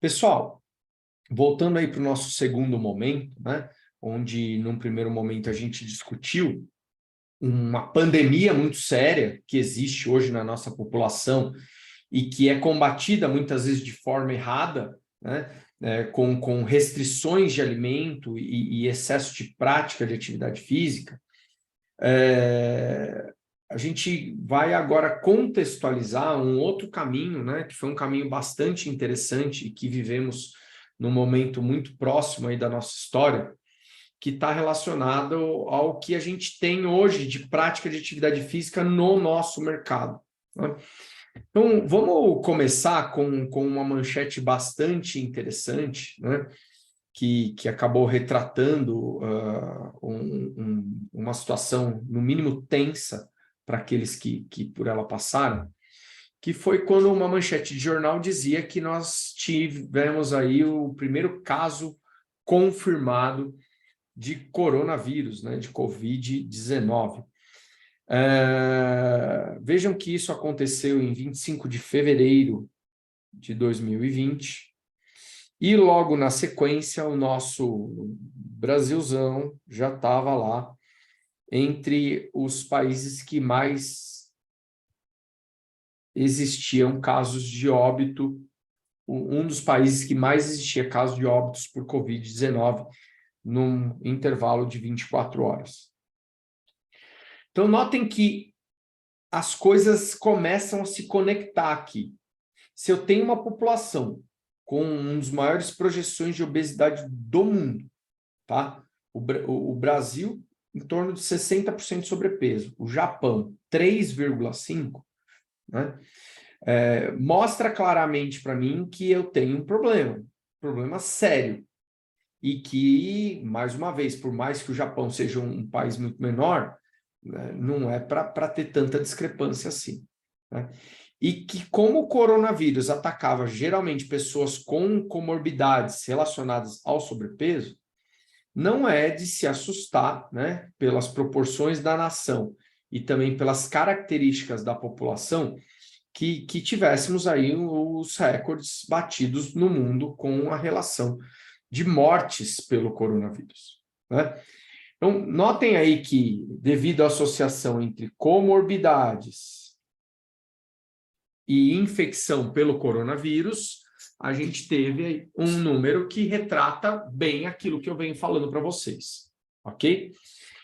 Pessoal, voltando aí para o nosso segundo momento, né, onde num primeiro momento a gente discutiu uma pandemia muito séria que existe hoje na nossa população e que é combatida muitas vezes de forma errada, né, com restrições de alimento e excesso de prática de atividade física. A gente vai agora contextualizar um outro caminho, né, que foi um caminho bastante interessante e que vivemos num momento muito próximo aí da nossa história, que está relacionado ao que a gente tem hoje de prática de atividade física no nosso mercado, né? Então, vamos começar com uma manchete bastante interessante, né, que acabou retratando uma situação, no mínimo, tensa para aqueles que por ela passaram, que foi quando uma manchete de jornal dizia que nós tivemos aí o primeiro caso confirmado de coronavírus, né, de Covid-19. Vejam que isso aconteceu em 25 de fevereiro de 2020, e logo na sequência o nosso Brasilzão já estava lá entre os países que mais existiam casos de óbito, um dos países que mais existia casos de óbitos por Covid-19 num intervalo de 24 horas. Então, notem que as coisas começam a se conectar aqui. Se eu tenho uma população com um dos maiores projeções de obesidade do mundo, tá? O Brasil, em torno de 60% de sobrepeso. O Japão, 3,5%, né? Mostra claramente para mim que eu tenho um problema sério. E que, mais uma vez, por mais que o Japão seja um país muito menor, né, não é para ter tanta discrepância assim, né? E que, como o coronavírus atacava geralmente pessoas com comorbidades relacionadas ao sobrepeso, não é de se assustar, né, pelas proporções da nação e também pelas características da população, que tivéssemos aí os recordes batidos no mundo com a relação de mortes pelo coronavírus, né? Então, notem aí que, devido à associação entre comorbidades e infecção pelo coronavírus, a gente teve um número que retrata bem aquilo que eu venho falando para vocês, ok?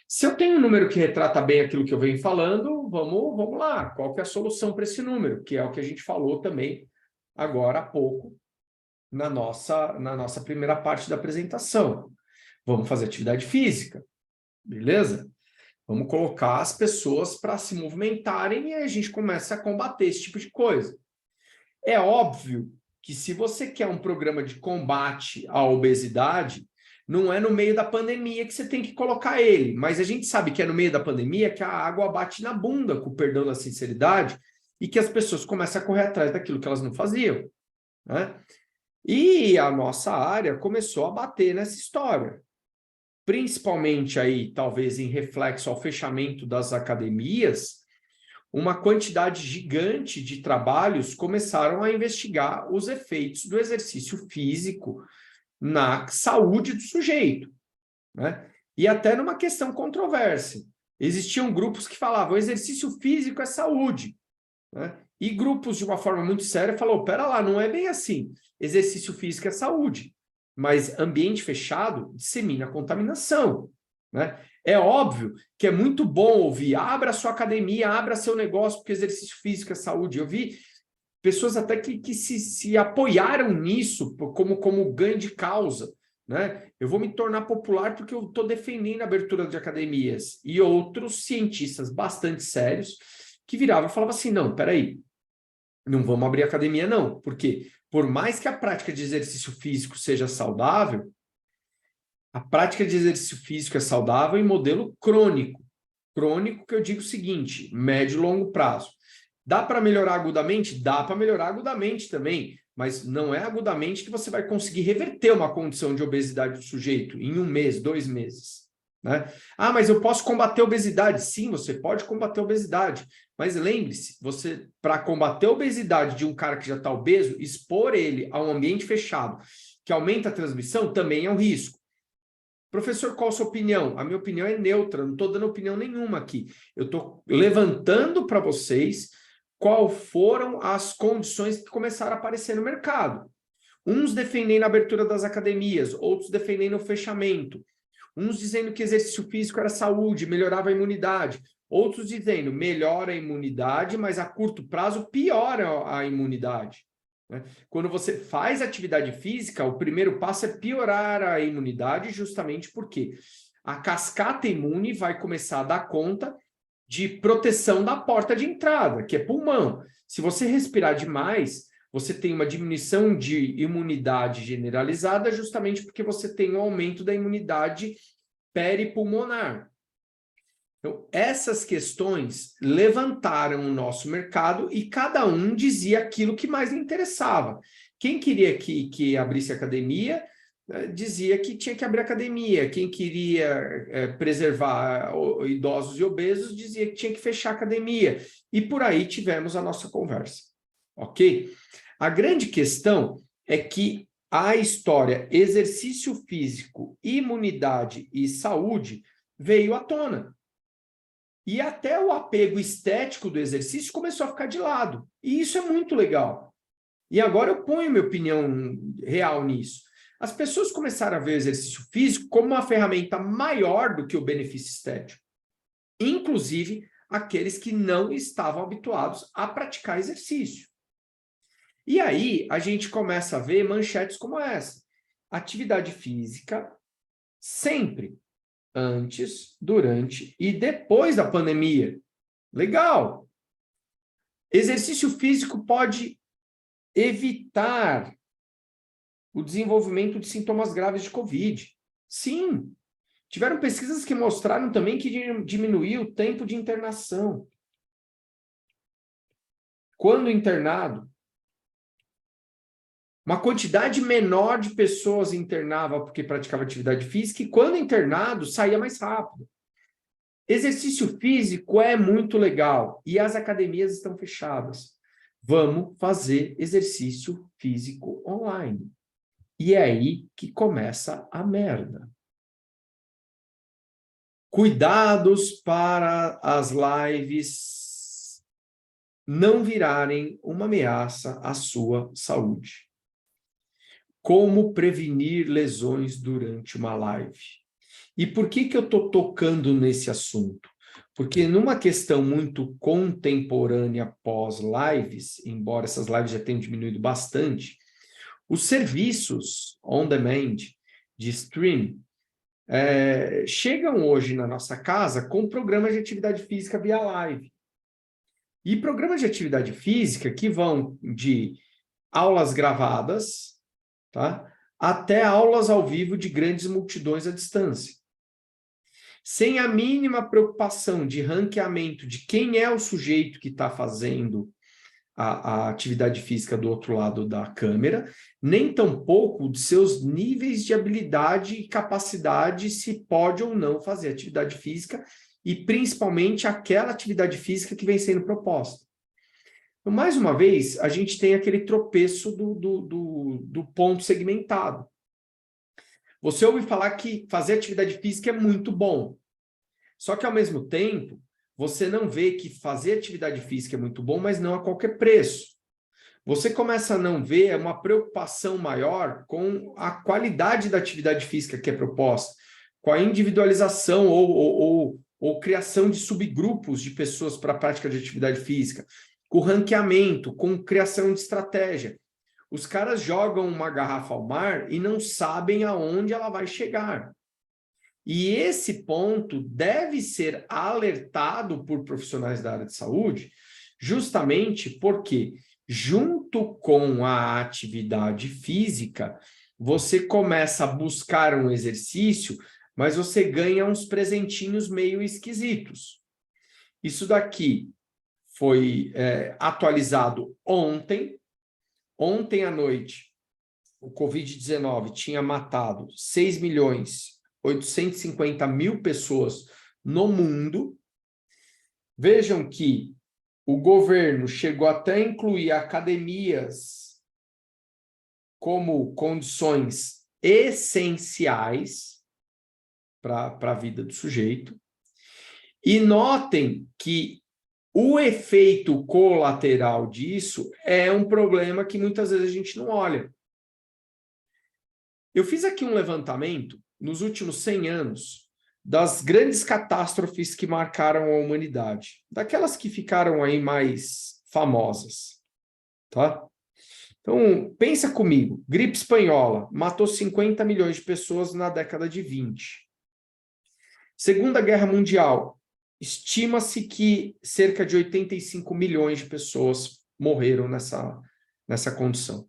Se eu tenho um número que retrata bem aquilo que eu venho falando, vamos lá, qual que é a solução para esse número? Que é o que a gente falou também agora há pouco na nossa primeira parte da apresentação. Vamos fazer atividade física, beleza? Vamos colocar as pessoas para se movimentarem e a gente começa a combater esse tipo de coisa. É óbvio que se você quer um programa de combate à obesidade, não é no meio da pandemia que você tem que colocar ele, mas a gente sabe que é no meio da pandemia que a água bate na bunda, com o perdão da sinceridade, e que as pessoas começam a correr atrás daquilo que elas não faziam, né? E a nossa área começou a bater nessa história, principalmente aí, talvez em reflexo ao fechamento das academias. Uma quantidade gigante de trabalhos começaram a investigar os efeitos do exercício físico na saúde do sujeito, né? E até numa questão controversa. Existiam grupos que falavam, o exercício físico é saúde, né? E grupos, de uma forma muito séria, falou, pera lá, não é bem assim. Exercício físico é saúde, mas ambiente fechado dissemina a contaminação, né? É óbvio que é muito bom ouvir, abra sua academia, abra seu negócio, porque exercício físico é saúde. Eu vi pessoas até que se apoiaram nisso como ganho de causa, né? Eu vou me tornar popular porque eu estou defendendo a abertura de academias. E outros cientistas bastante sérios que viravam e falavam assim, não, peraí, não vamos abrir academia não, porque por mais que a prática de exercício físico seja saudável, a prática de exercício físico é saudável em modelo crônico. Crônico que eu digo o seguinte, médio e longo prazo. Dá para melhorar agudamente? Dá para melhorar agudamente também, mas não é agudamente que você vai conseguir reverter uma condição de obesidade do sujeito em 1 mês, 2 meses, né? Ah, mas eu posso combater a obesidade. Sim, você pode combater a obesidade. Mas lembre-se, você, para combater a obesidade de um cara que já está obeso, expor ele a um ambiente fechado, que aumenta a transmissão, também é um risco. Professor, qual a sua opinião? A minha opinião é neutra, não estou dando opinião nenhuma aqui. Eu estou levantando para vocês qual foram as condições que começaram a aparecer no mercado. Uns defendendo a abertura das academias, outros defendendo o fechamento. Uns dizendo que exercício físico era saúde, melhorava a imunidade. Outros dizendo melhora a imunidade, mas a curto prazo piora a imunidade. Quando você faz atividade física, o primeiro passo é piorar a imunidade, justamente porque a cascata imune vai começar a dar conta de proteção da porta de entrada, que é pulmão. Se você respirar demais, você tem uma diminuição de imunidade generalizada, justamente porque você tem um aumento da imunidade peripulmonar. Então, essas questões levantaram o nosso mercado e cada um dizia aquilo que mais lhe interessava. Quem queria que abrisse academia, dizia que tinha que abrir academia. Quem queria preservar idosos e obesos, dizia que tinha que fechar academia. E por aí tivemos a nossa conversa. Ok? A grande questão é que a história exercício físico, imunidade e saúde veio à tona. E até o apego estético do exercício começou a ficar de lado. E isso é muito legal. E agora eu ponho minha opinião real nisso. As pessoas começaram a ver o exercício físico como uma ferramenta maior do que o benefício estético. Inclusive, aqueles que não estavam habituados a praticar exercício. E aí, a gente começa a ver manchetes como essa. Atividade física sempre. Antes, durante e depois da pandemia. Legal! Exercício físico pode evitar o desenvolvimento de sintomas graves de Covid. Sim! Tiveram pesquisas que mostraram também que diminuiu o tempo de internação. Quando internado, uma quantidade menor de pessoas internava porque praticava atividade física e quando internado, saía mais rápido. Exercício físico é muito legal e as academias estão fechadas. Vamos fazer exercício físico online. E é aí que começa a merda. Cuidados para as lives não virarem uma ameaça à sua saúde. Como prevenir lesões durante uma live? E por que eu estou tocando nesse assunto? Porque numa questão muito contemporânea pós-lives, embora essas lives já tenham diminuído bastante, os serviços on-demand de stream chegam hoje na nossa casa com programas de atividade física via live. E programas de atividade física que vão de aulas gravadas, tá? Até aulas ao vivo de grandes multidões à distância. Sem a mínima preocupação de ranqueamento de quem é o sujeito que está fazendo a atividade física do outro lado da câmera, nem tampouco de seus níveis de habilidade e capacidade, se pode ou não fazer atividade física, e principalmente aquela atividade física que vem sendo proposta. Então, mais uma vez, a gente tem aquele tropeço do ponto segmentado. Você ouve falar que fazer atividade física é muito bom. Só que, ao mesmo tempo, você não vê que fazer atividade física é muito bom, mas não a qualquer preço. Você começa a não ver uma preocupação maior com a qualidade da atividade física que é proposta, com a individualização ou criação de subgrupos de pessoas para a prática de atividade física, com ranqueamento, com criação de estratégia. Os caras jogam uma garrafa ao mar e não sabem aonde ela vai chegar. E esse ponto deve ser alertado por profissionais da área de saúde, justamente porque, junto com a atividade física, você começa a buscar um exercício, mas você ganha uns presentinhos meio esquisitos. Isso daqui foi atualizado ontem. Ontem à noite, o Covid-19 tinha matado 6 milhões 850 mil pessoas no mundo. Vejam que o governo chegou até a incluir academias como condições essenciais para a vida do sujeito. E notem que o efeito colateral disso é um problema que muitas vezes a gente não olha. Eu fiz aqui um levantamento nos últimos 100 anos das grandes catástrofes que marcaram a humanidade, daquelas que ficaram aí mais famosas, tá? Então, pensa comigo, gripe espanhola matou 50 milhões de pessoas na década de 20. Segunda Guerra Mundial, estima-se que cerca de 85 milhões de pessoas morreram nessa condição.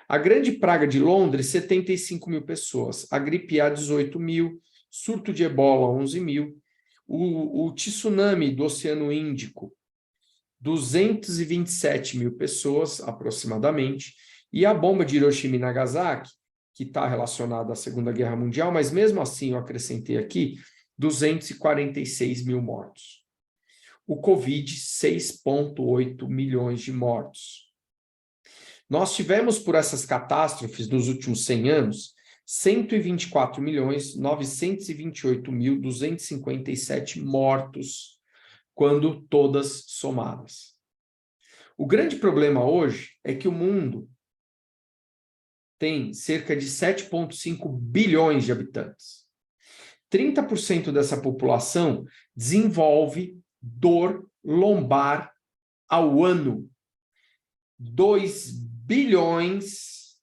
A grande praga de Londres, 75 mil pessoas. A gripe A, 18 mil. Surto de ebola, 11 mil. O tsunami do Oceano Índico, 227 mil pessoas, aproximadamente. E a bomba de Hiroshima e Nagasaki, que está relacionada à Segunda Guerra Mundial, mas mesmo assim eu acrescentei aqui, 246 mil mortos. O Covid, 6,8 milhões de mortos. Nós tivemos, por essas catástrofes nos últimos 100 anos, 124.928.257 mortos, quando todas somadas. O grande problema hoje é que o mundo tem cerca de 7,5 bilhões de habitantes. 30% dessa população desenvolve dor lombar ao ano. 2 bilhões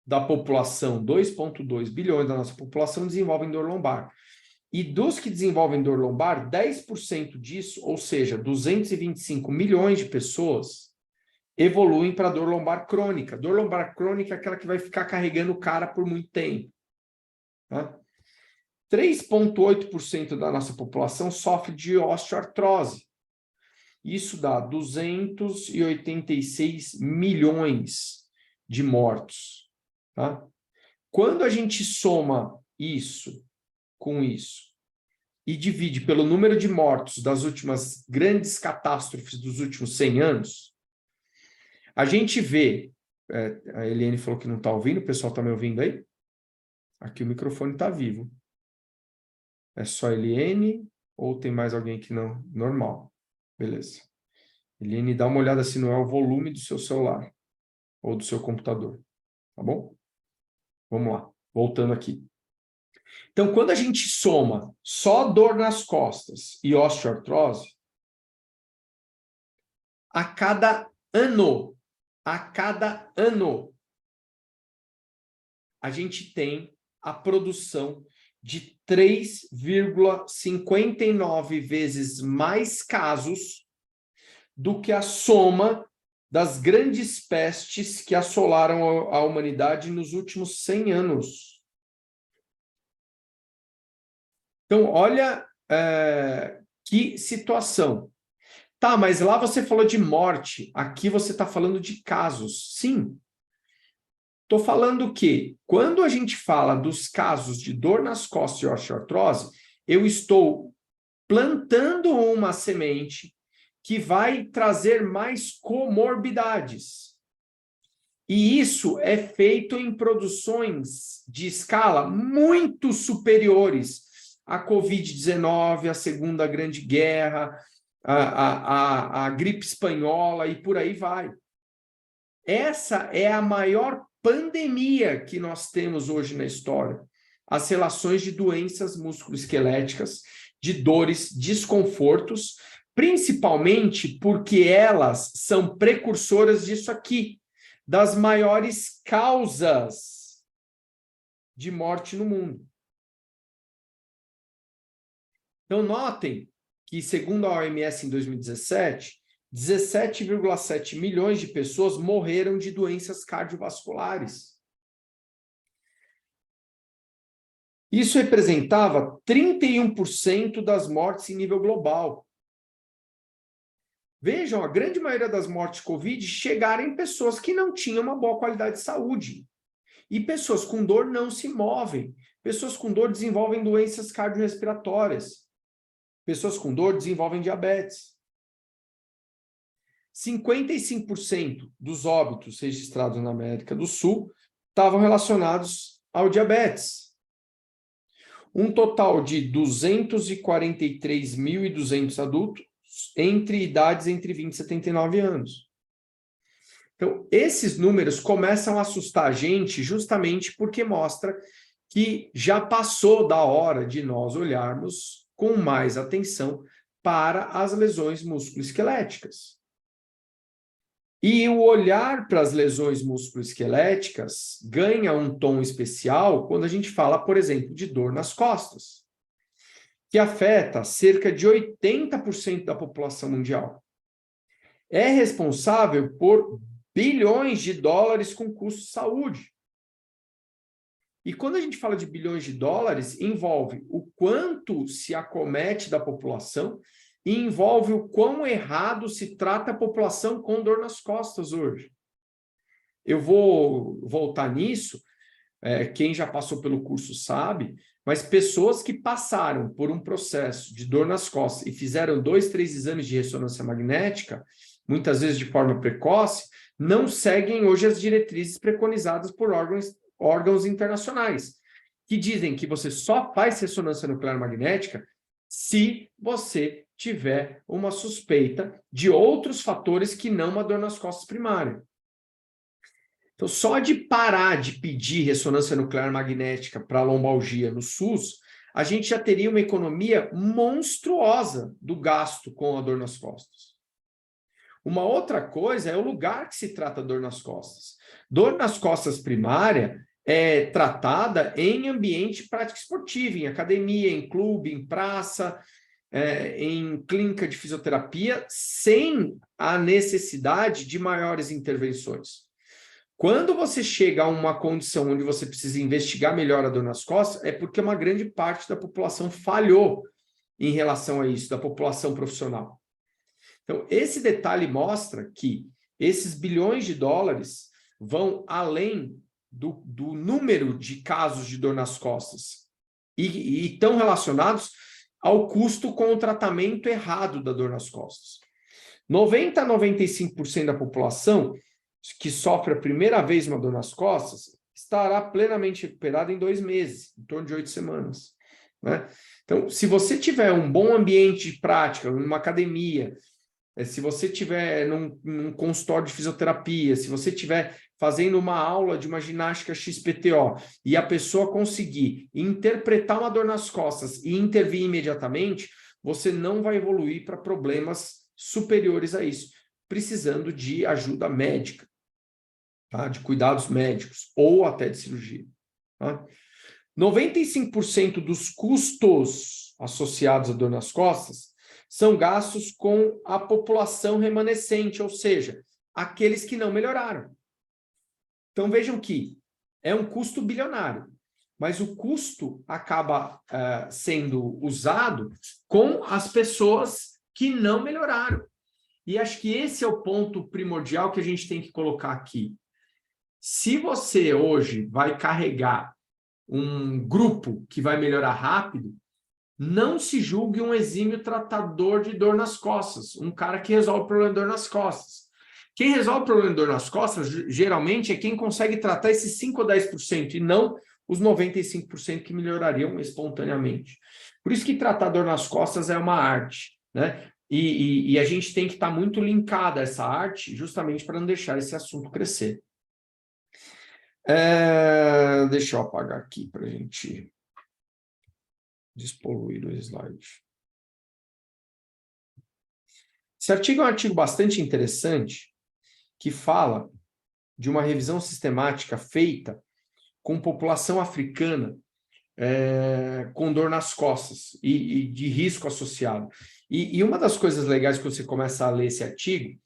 da população, 2,2 bilhões da nossa população desenvolvem dor lombar. E dos que desenvolvem dor lombar, 10% disso, ou seja, 225 milhões de pessoas, evoluem para dor lombar crônica. Dor lombar crônica é aquela que vai ficar carregando o cara por muito tempo. Tá? 3,8% da nossa população sofre de osteoartrose. Isso dá 286 milhões de mortos. Tá? Quando a gente soma isso com isso e divide pelo número de mortos das últimas grandes catástrofes dos últimos 100 anos, a gente vê... a Eliane falou que não está ouvindo, o pessoal está me ouvindo aí? Aqui o microfone está vivo. É só a Eliane ou tem mais alguém que não? Normal. Beleza. Eliane, dá uma olhada se não é o volume do seu celular ou do seu computador. Tá bom? Vamos lá. Voltando aqui. Então, quando a gente soma só dor nas costas e osteoartrose, a cada ano, a gente tem a produção de 3,59 vezes mais casos do que a soma das grandes pestes que assolaram a humanidade nos últimos 100 anos. Então, olha que situação. Tá, mas lá você falou de morte, aqui você está falando de casos. Sim. Estou falando que, quando a gente fala dos casos de dor nas costas e osteoartrose, eu estou plantando uma semente que vai trazer mais comorbidades. E isso é feito em produções de escala muito superiores à Covid-19, à Segunda Grande Guerra, à gripe espanhola e por aí vai. Essa é a maior pandemia que nós temos hoje na história. As relações de doenças musculoesqueléticas, de dores, desconfortos, principalmente porque elas são precursoras disso aqui, das maiores causas de morte no mundo. Então, notem que, segundo a OMS, em 2017, 17,7 milhões de pessoas morreram de doenças cardiovasculares. Isso representava 31% das mortes em nível global. Vejam, a grande maioria das mortes de Covid chegaram em pessoas que não tinham uma boa qualidade de saúde. E pessoas com dor não se movem. Pessoas com dor desenvolvem doenças cardiorrespiratórias. Pessoas com dor desenvolvem diabetes. 55% dos óbitos registrados na América do Sul estavam relacionados ao diabetes. Um total de 243.200 adultos entre idades entre 20 e 79 anos. Então, esses números começam a assustar a gente justamente porque mostra que já passou da hora de nós olharmos com mais atenção para as lesões musculoesqueléticas. E o olhar para as lesões musculoesqueléticas ganha um tom especial quando a gente fala, por exemplo, de dor nas costas, que afeta cerca de 80% da população mundial. É responsável por bilhões de dólares com custo de saúde. E quando a gente fala de bilhões de dólares, envolve o quanto se acomete da população e envolve o quão errado se trata a população com dor nas costas hoje. Eu vou voltar nisso, quem já passou pelo curso sabe, mas pessoas que passaram por um processo de dor nas costas e fizeram 2, 3 exames de ressonância magnética, muitas vezes de forma precoce, não seguem hoje as diretrizes preconizadas por órgãos internacionais, que dizem que você só faz ressonância nuclear magnética se você tiver uma suspeita de outros fatores que não uma dor nas costas primária. Então, só de parar de pedir ressonância nuclear magnética para lombalgia no SUS, a gente já teria uma economia monstruosa do gasto com a dor nas costas. Uma outra coisa é o lugar que se trata a dor nas costas. Dor nas costas primária é tratada em ambiente de prática esportiva, em academia, em clube, em praça, em clínica de fisioterapia, sem a necessidade de maiores intervenções. Quando você chega a uma condição onde você precisa investigar melhor a dor nas costas, é porque uma grande parte da população falhou em relação a isso, da população profissional. Então, esse detalhe mostra que esses bilhões de dólares vão além do número de casos de dor nas costas e estão relacionados ao custo com o tratamento errado da dor nas costas. 90% a 95% da população que sofre a primeira vez uma dor nas costas estará plenamente recuperada em 2 meses, em torno de 8 semanas. Né? Então, se você tiver um bom ambiente de prática, numa academia, se você estiver num consultório de fisioterapia, se você estiver fazendo uma aula de uma ginástica XPTO e a pessoa conseguir interpretar uma dor nas costas e intervir imediatamente, você não vai evoluir para problemas superiores a isso, precisando de ajuda médica, tá? De cuidados médicos ou até de cirurgia. Tá? 95% dos custos associados à dor nas costas são gastos com a população remanescente, ou seja, aqueles que não melhoraram. Então, vejam que é um custo bilionário, mas o custo acaba sendo usado com as pessoas que não melhoraram. E acho que esse é o ponto primordial que a gente tem que colocar aqui. Se você hoje vai carregar um grupo que vai melhorar rápido, não se julgue um exímio tratador de dor nas costas, um cara que resolve o problema de dor nas costas. Quem resolve o problema de dor nas costas, geralmente, é quem consegue tratar esses 5 ou 10%, e não os 95% que melhorariam espontaneamente. Por isso que tratar dor nas costas é uma arte, né? E a gente tem que estar muito linkado a essa arte, justamente para não deixar esse assunto crescer. Deixa eu apagar aqui para a gente despoluir o slide. Esse artigo é um artigo bastante interessante que fala de uma revisão sistemática feita com população africana com dor nas costas e de risco associado. E uma das coisas legais que você começa a ler esse artigo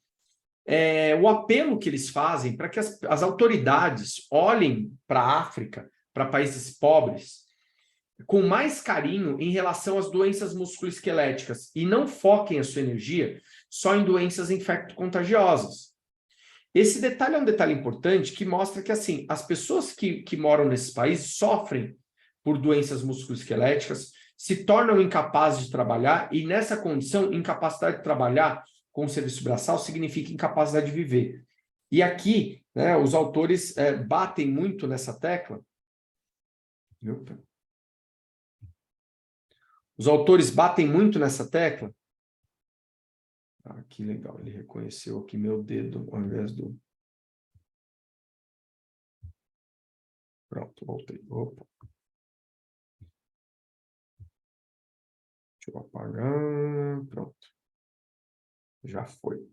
é o apelo que eles fazem para que as autoridades olhem para a África, para países pobres, com mais carinho em relação às doenças musculoesqueléticas e não foquem a sua energia só em doenças infecto-contagiosas. Esse detalhe é um detalhe importante que mostra que, assim, as pessoas que moram nesses países sofrem por doenças musculoesqueléticas, se tornam incapazes de trabalhar, e nessa condição, incapacidade de trabalhar com o serviço braçal significa incapacidade de viver. E aqui, né, os autores batem muito nessa tecla. Os autores batem muito nessa tecla. Ah, que legal, ele reconheceu aqui meu dedo ao invés do... Pronto, voltei. Opa. Deixa eu apagar. Pronto. Já foi.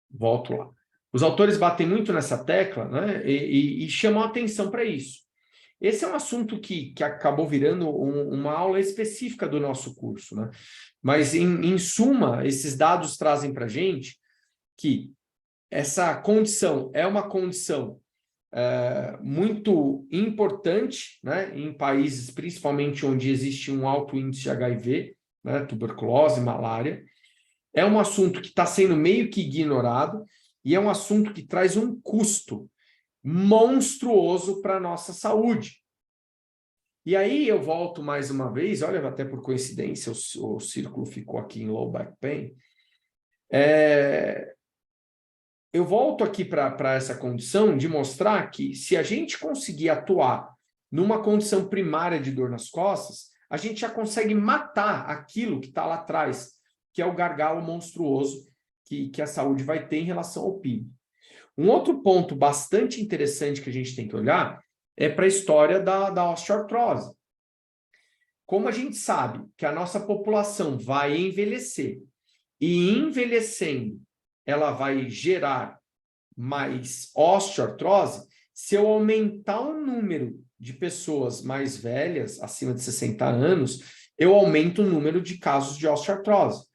Volto lá. Os autores batem muito nessa tecla, né, e chamam a atenção para isso. Esse é um assunto que acabou virando uma aula específica do nosso curso, né? Mas, em suma, esses dados trazem para a gente que essa condição é uma condição muito importante, né, em países, principalmente onde existe um alto índice de HIV, né, tuberculose, malária. É um assunto que está sendo meio que ignorado e é um assunto que traz um custo monstruoso para a nossa saúde. E aí eu volto mais uma vez, olha, até por coincidência, o círculo ficou aqui em low back pain. Eu volto aqui para essa condição de mostrar que se a gente conseguir atuar numa condição primária de dor nas costas, a gente já consegue matar aquilo que está lá atrás, que é o gargalo monstruoso que a saúde vai ter em relação ao PIB. Um outro ponto bastante interessante que a gente tem que olhar é para a história da osteoartrose. Como a gente sabe que a nossa população vai envelhecer e envelhecendo ela vai gerar mais osteoartrose, se eu aumentar o número de pessoas mais velhas, acima de 60 anos, eu aumento o número de casos de osteoartrose.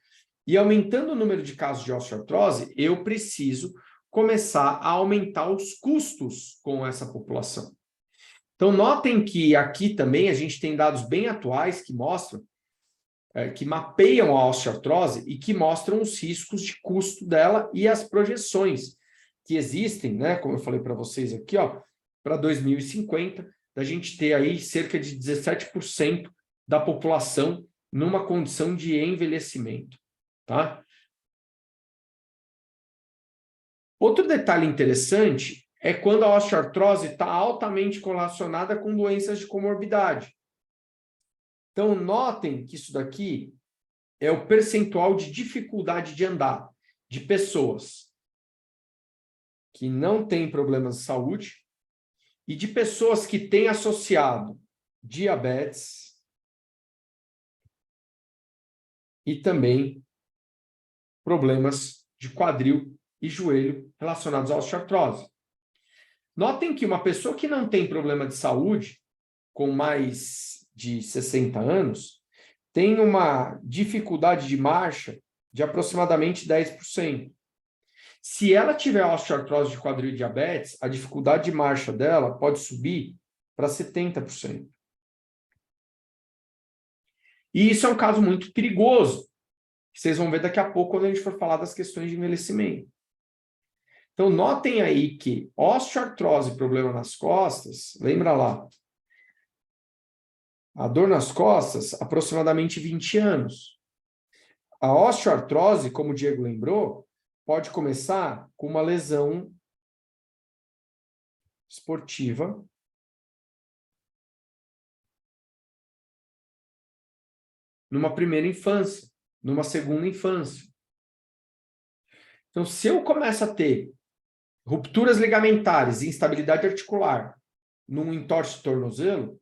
E aumentando o número de casos de osteoartrose, eu preciso começar a aumentar os custos com essa população. Então, notem que aqui também a gente tem dados bem atuais que mostram, que mapeiam a osteoartrose e que mostram os riscos de custo dela e as projeções que existem, né, como eu falei para vocês aqui, ó, para 2050, da gente ter aí cerca de 17% da população numa condição de envelhecimento, tá? Outro detalhe interessante é quando a osteoartrose está altamente correlacionada com doenças de comorbidade. Então, notem que isso daqui é o percentual de dificuldade de andar de pessoas que não têm problemas de saúde e de pessoas que têm associado diabetes e também problemas de quadril e joelho relacionados à osteoartrose. Notem que uma pessoa que não tem problema de saúde, com mais de 60 anos, tem uma dificuldade de marcha de aproximadamente 10%. Se ela tiver osteoartrose de quadril e diabetes, a dificuldade de marcha dela pode subir para 70%. E isso é um caso muito perigoso, que vocês vão ver daqui a pouco quando a gente for falar das questões de envelhecimento. Então, notem aí que osteoartrose, problema nas costas, lembra lá, a dor nas costas, aproximadamente 20 anos. A osteoartrose, como o Diego lembrou, pode começar com uma lesão esportiva numa primeira infância, numa segunda infância. Então, se eu começo a ter rupturas ligamentares e instabilidade articular num entorse de tornozelo,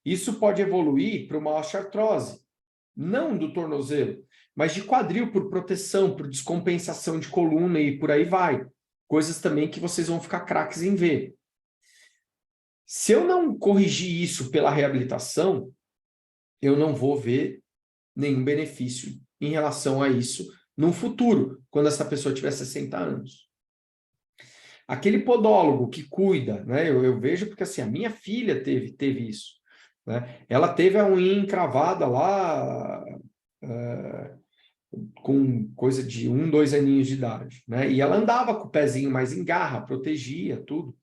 isso pode evoluir para uma osteoartrose, não do tornozelo, mas de quadril por proteção, por descompensação de coluna e por aí vai. Coisas também que vocês vão ficar craques em ver. Se eu não corrigir isso pela reabilitação, eu não vou ver nenhum benefício em relação a isso no futuro, quando essa pessoa tiver 60 anos. Aquele podólogo que cuida, né? Eu vejo porque assim, a minha filha teve isso. Né? Ela teve a unha encravada lá com coisa de 1, 2 aninhos de idade, né? E ela andava com o pezinho mais em garra, protegia tudo.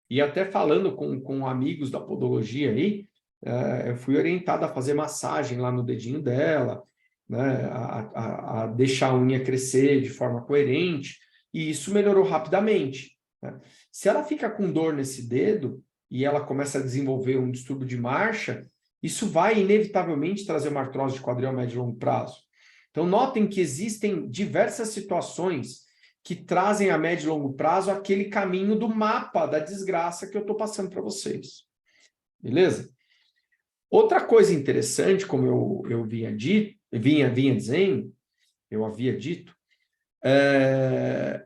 E até falando com amigos da podologia aí, eu fui orientado a fazer massagem lá no dedinho dela, né? A deixar a unha crescer de forma coerente, e isso melhorou rapidamente, né? Se ela fica com dor nesse dedo e ela começa a desenvolver um distúrbio de marcha, isso vai inevitavelmente trazer uma artrose de quadril a médio e longo prazo. Então, notem que existem diversas situações que trazem a médio e longo prazo aquele caminho do mapa da desgraça que eu estou passando para vocês. Beleza? Outra coisa interessante, como eu vinha dizendo, eu havia dito, é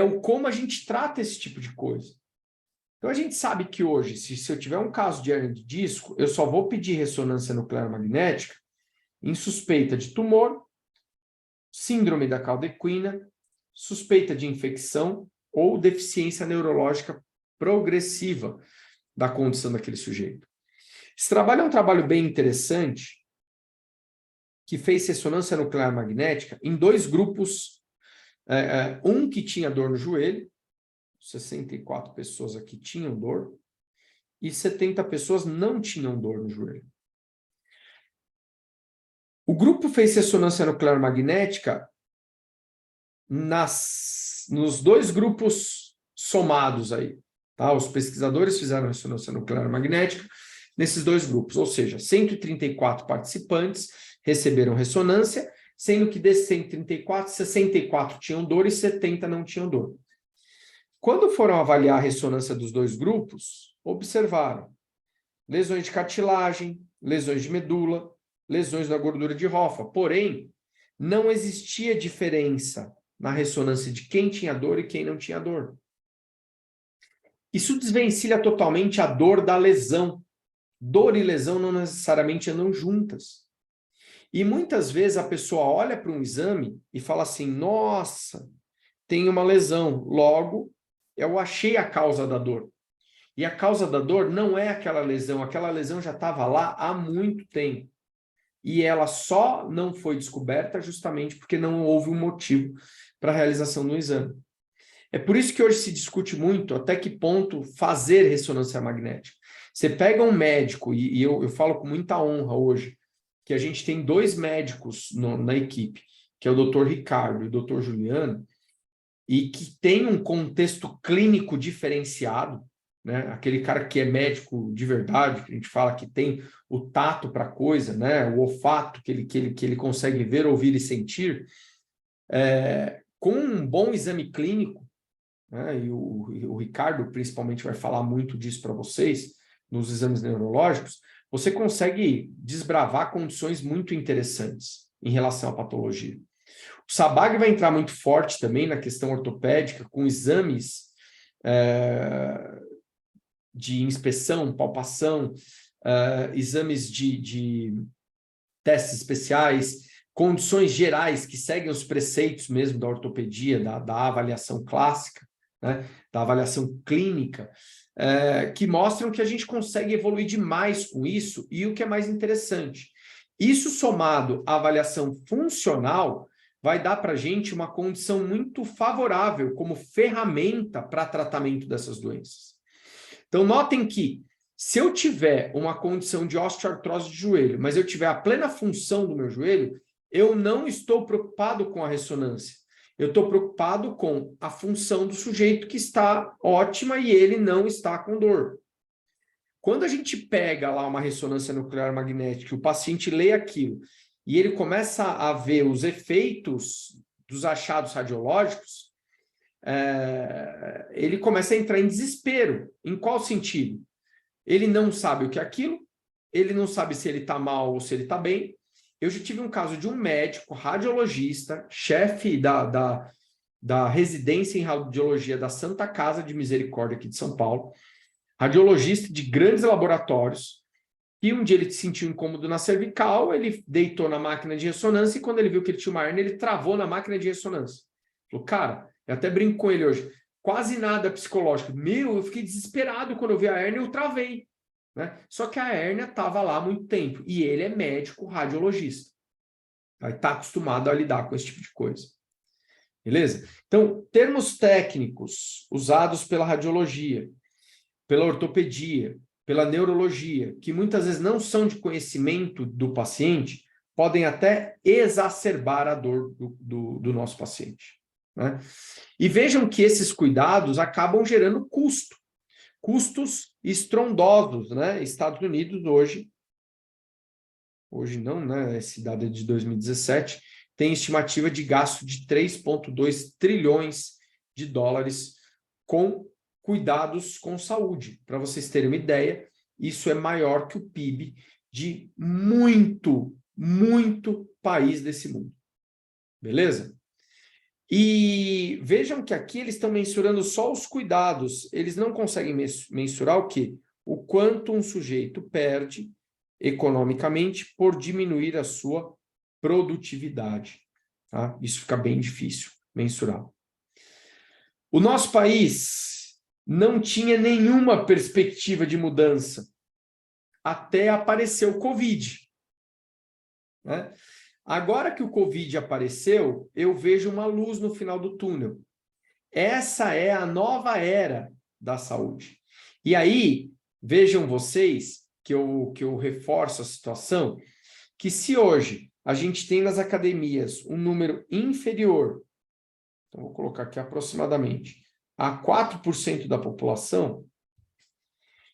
o como a gente trata esse tipo de coisa. Então, a gente sabe que hoje, se eu tiver um caso de hernia de disco, eu só vou pedir ressonância nuclear magnética em suspeita de tumor, síndrome da cauda equina, suspeita de infecção ou deficiência neurológica progressiva da condição daquele sujeito. Esse trabalho é um trabalho bem interessante, que fez ressonância nuclear magnética em 2 grupos, um que tinha dor no joelho, 64 pessoas aqui tinham dor, e 70 pessoas não tinham dor no joelho. O grupo fez ressonância nuclear magnética nos 2 grupos somados aí, tá? Os pesquisadores fizeram ressonância nuclear magnética nesses 2 grupos, ou seja, 134 participantes receberam ressonância, sendo que desses 134, 64 tinham dor e 70 não tinham dor. Quando foram avaliar a ressonância dos 2 grupos, observaram lesões de cartilagem, lesões de medula, lesões da gordura de Hoffa, porém, não existia diferença na ressonância de quem tinha dor e quem não tinha dor. Isso desvencilha totalmente a dor da lesão. Dor e lesão não necessariamente andam juntas. E muitas vezes a pessoa olha para um exame e fala assim, nossa, tem uma lesão, logo eu achei a causa da dor. E a causa da dor não é aquela lesão já estava lá há muito tempo. E ela só não foi descoberta justamente porque não houve um motivo para a realização do exame. É por isso que hoje se discute muito até que ponto fazer ressonância magnética. Você pega um médico, e eu falo com muita honra hoje, que a gente tem 2 médicos na equipe, que é o Dr. Ricardo e o Dr. Juliano, e que tem um contexto clínico diferenciado, né? Aquele cara que é médico de verdade, que a gente fala que tem o tato para a coisa, né? O olfato que ele consegue ver, ouvir e sentir, com um bom exame clínico, né? E o Ricardo principalmente vai falar muito disso para vocês, nos exames neurológicos, você consegue desbravar condições muito interessantes em relação à patologia. O Sabag vai entrar muito forte também na questão ortopédica, com exames de inspeção, palpação, exames de testes especiais, condições gerais que seguem os preceitos mesmo da ortopedia, da avaliação clássica, né, da avaliação clínica, que mostram que a gente consegue evoluir demais com isso, e o que é mais interessante, isso somado à avaliação funcional vai dar para a gente uma condição muito favorável como ferramenta para tratamento dessas doenças. Então, notem que se eu tiver uma condição de osteoartrose de joelho, mas eu tiver a plena função do meu joelho, eu não estou preocupado com a ressonância. Eu estou preocupado com a função do sujeito que está ótima e ele não está com dor. Quando a gente pega lá uma ressonância nuclear magnética, o paciente lê aquilo e ele começa a ver os efeitos dos achados radiológicos, ele começa a entrar em desespero. Em qual sentido? Ele não sabe o que é aquilo, ele não sabe se ele está mal ou se ele está bem. Eu já tive um caso de um médico radiologista, chefe da residência em radiologia da Santa Casa de Misericórdia aqui de São Paulo, radiologista de grandes laboratórios, e um dia ele sentiu incômodo na cervical, ele deitou na máquina de ressonância, e quando ele viu que ele tinha uma hérnia, ele travou na máquina de ressonância. Falou, cara, eu até brinco com ele hoje, quase nada psicológico. Meu, eu fiquei desesperado quando eu vi a hérnia, eu travei. Né? Só que a hérnia estava lá há muito tempo, e ele é médico radiologista. vai estar acostumado a lidar com esse tipo de coisa. Beleza? Então, termos técnicos usados pela radiologia, pela ortopedia, pela neurologia, que muitas vezes não são de conhecimento do paciente, podem até exacerbar a dor do nosso paciente, né? E vejam que esses cuidados acabam gerando custos estrondosos, né? Estados Unidos hoje não, né? Esse dado é de 2017, tem estimativa de gasto de 3,2 trilhões de dólares com cuidados com saúde. Para vocês terem uma ideia, isso é maior que o PIB de muito país desse mundo. Beleza? E vejam que aqui eles estão mensurando só os cuidados, eles não conseguem mensurar o quê? O quanto um sujeito perde economicamente por diminuir a sua produtividade. Tá? Isso fica bem difícil mensurar. O nosso país não tinha nenhuma perspectiva de mudança até aparecer o Covid, né? Agora que o Covid apareceu, eu vejo uma luz no final do túnel. Essa é a nova era da saúde. E aí, vejam vocês que eu reforço a situação, que se hoje a gente tem nas academias um número inferior, então vou colocar aqui aproximadamente, a 4% da população,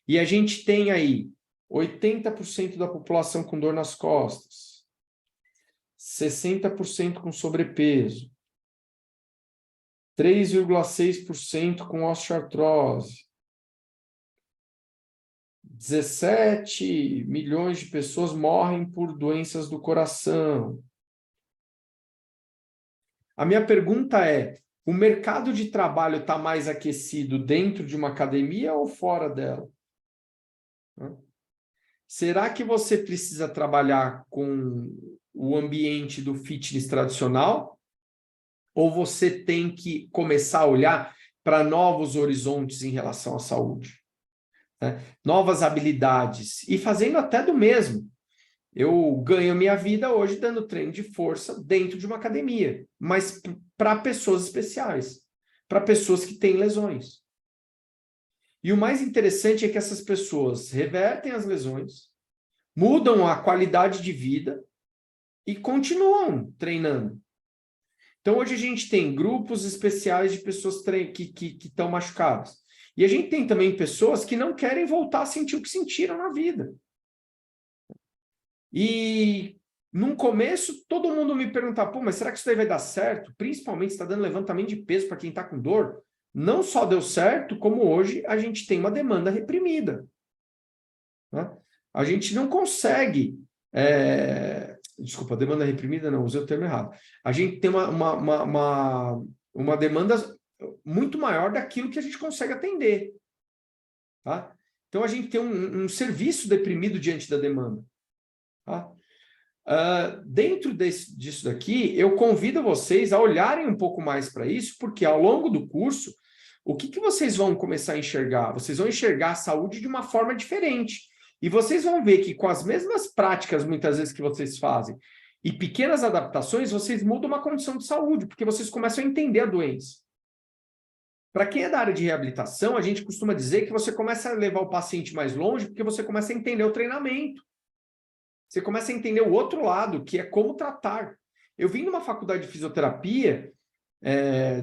e a gente tem aí 80% da população com dor nas costas, 60% com sobrepeso, 3,6% com osteoartrose, 17 milhões de pessoas morrem por doenças do coração. A minha pergunta é, o mercado de trabalho está mais aquecido dentro de uma academia ou fora dela? Será que você precisa trabalhar com o ambiente do fitness tradicional? Ou você tem que começar a olhar para novos horizontes em relação à saúde? Né? Novas habilidades, e fazendo até do mesmo. Eu ganho minha vida hoje dando treino de força dentro de uma academia, mas para pessoas especiais, para pessoas que têm lesões. E o mais interessante é que essas pessoas revertem as lesões, mudam a qualidade de vida e continuam treinando. Então, hoje a gente tem grupos especiais de pessoas que estão machucadas. E a gente tem também pessoas que não querem voltar a sentir o que sentiram na vida. E, num começo, todo mundo me perguntava, pô, mas será que isso daí vai dar certo? Principalmente se está dando levantamento de peso para quem está com dor. Não só deu certo, como hoje a gente tem uma demanda reprimida. Né? A gente não consegue... Desculpa, demanda reprimida não, usei o termo errado. A gente tem uma demanda muito maior daquilo que a gente consegue atender. Tá? Então, a gente tem um serviço deprimido diante da demanda. Tá? Dentro disso daqui, eu convido vocês a olharem um pouco mais para isso, porque ao longo do curso, o que vocês vão começar a enxergar? Vocês vão enxergar a saúde de uma forma diferente. E vocês vão ver que com as mesmas práticas, muitas vezes, que vocês fazem, e pequenas adaptações, vocês mudam uma condição de saúde, porque vocês começam a entender a doença. Para quem é da área de reabilitação, a gente costuma dizer que você começa a levar o paciente mais longe, porque você começa a entender o treinamento. Você começa a entender o outro lado, que é como tratar. Eu vim numa faculdade de fisioterapia,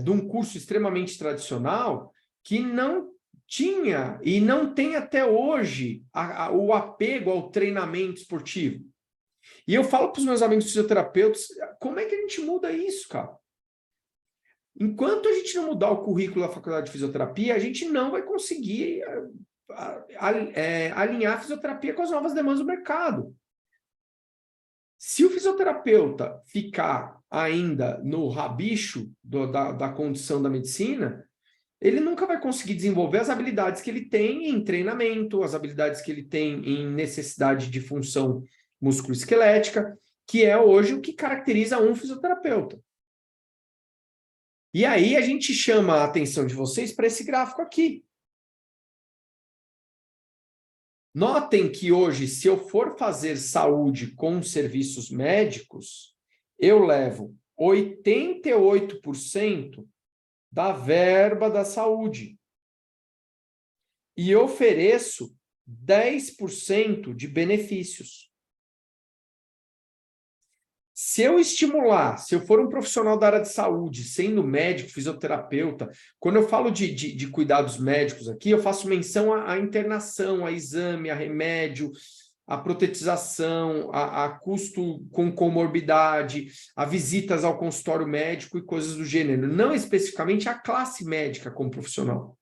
de um curso extremamente tradicional, que não tinha e não tem até hoje o apego ao treinamento esportivo. E eu falo para os meus amigos fisioterapeutas, como é que a gente muda isso, cara? Enquanto a gente não mudar o currículo da faculdade de fisioterapia, a gente não vai conseguir alinhar a fisioterapia com as novas demandas do mercado. Se o fisioterapeuta ficar ainda no rabicho da condição da medicina, ele nunca vai conseguir desenvolver as habilidades que ele tem em treinamento, as habilidades que ele tem em necessidade de função musculoesquelética, que é hoje o que caracteriza um fisioterapeuta. E aí a gente chama a atenção de vocês para esse gráfico aqui. Notem que hoje, se eu for fazer saúde com serviços médicos, eu levo 88% da verba da saúde e ofereço 10% de benefícios. Se eu estimular, se eu for um profissional da área de saúde, sendo médico, fisioterapeuta, quando eu falo de cuidados médicos aqui, eu faço menção à internação, a exame, a remédio, a protetização, a custo com comorbidade, a visitas ao consultório médico e coisas do gênero, não especificamente a classe médica como profissional.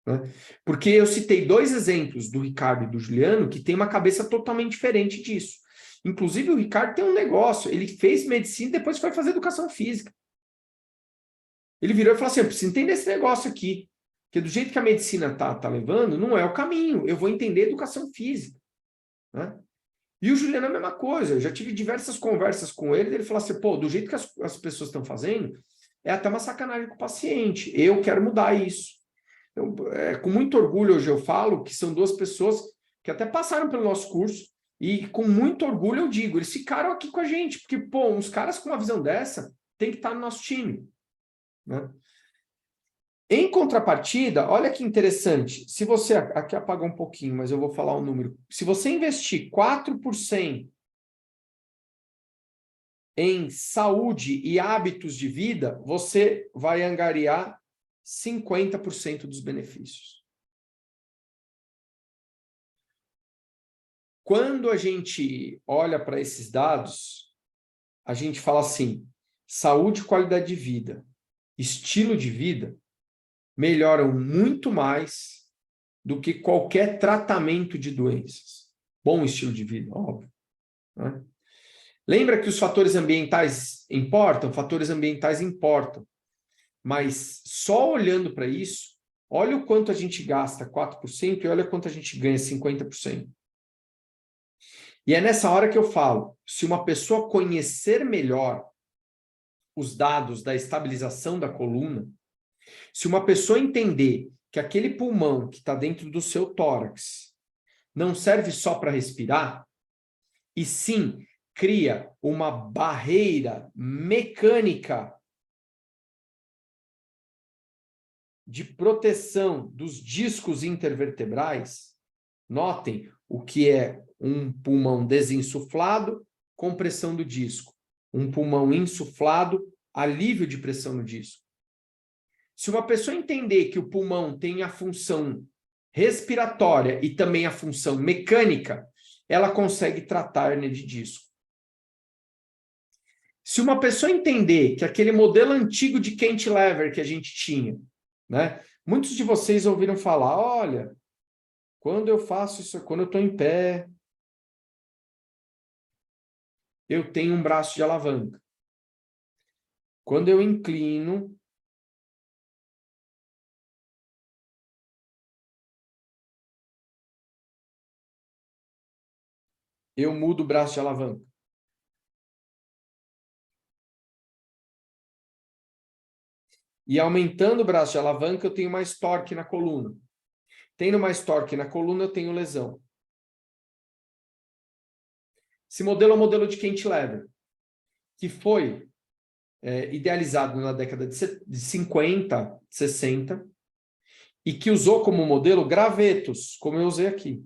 Né? Porque eu citei 2 exemplos do Ricardo e do Juliano que têm uma cabeça totalmente diferente disso. Inclusive, o Ricardo tem um negócio, ele fez medicina e depois foi fazer educação física. Ele virou e falou assim, eu preciso entender esse negócio aqui, porque do jeito que a medicina tá levando, não é o caminho, eu vou entender educação física. Né? E o Juliano é a mesma coisa, eu já tive diversas conversas com ele falou assim, pô, do jeito que as pessoas estão fazendo, é até uma sacanagem com o paciente, eu quero mudar isso. Então, com muito orgulho hoje eu falo que são 2 pessoas que até passaram pelo nosso curso, e com muito orgulho eu digo, eles ficaram aqui com a gente, porque, pô, uns caras com uma visão dessa tem que estar no nosso time. Né? Em contrapartida, olha que interessante, se você, aqui apagou um pouquinho, mas eu vou falar um número, se você investir 4% em saúde e hábitos de vida, você vai angariar 50% dos benefícios. Quando a gente olha para esses dados, a gente fala assim, saúde e qualidade de vida, estilo de vida, melhoram muito mais do que qualquer tratamento de doenças. Bom estilo de vida, óbvio. Né? Lembra que os fatores ambientais importam? Fatores ambientais importam. Mas só olhando para isso, olha o quanto a gente gasta 4% e olha quanto a gente ganha 50%. E é nessa hora que eu falo, se uma pessoa conhecer melhor os dados da estabilização da coluna, se uma pessoa entender que aquele pulmão que está dentro do seu tórax não serve só para respirar, e sim cria uma barreira mecânica de proteção dos discos intervertebrais, notem o que é um pulmão desinsuflado, compressão do disco. Um pulmão insuflado, alívio de pressão no disco. Se uma pessoa entender que o pulmão tem a função respiratória e também a função mecânica, ela consegue tratar a hernia de disco. Se uma pessoa entender que aquele modelo antigo de cantilever que a gente tinha, né? Muitos de vocês ouviram falar, olha, quando eu faço isso, quando eu estou em pé, eu tenho um braço de alavanca. Quando eu inclino, eu mudo o braço de alavanca. E aumentando o braço de alavanca, eu tenho mais torque na coluna. Tendo mais torque na coluna, eu tenho lesão. Esse modelo é o modelo de cantilever, que foi idealizado na década de 50, 60, e que usou como modelo gravetos, como eu usei aqui.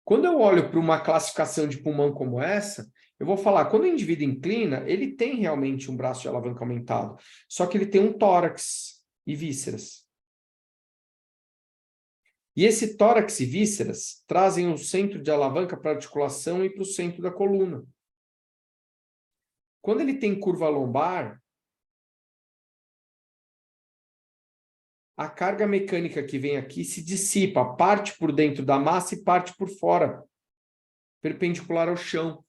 Quando eu olho para uma classificação de pulmão como essa, eu vou falar, quando o indivíduo inclina, ele tem realmente um braço de alavanca aumentado, só que ele tem um tórax e vísceras. E esse tórax e vísceras trazem o centro de alavanca para a articulação e para o centro da coluna. Quando ele tem curva lombar, a carga mecânica que vem aqui se dissipa, parte por dentro da massa e parte por fora, perpendicular ao chão.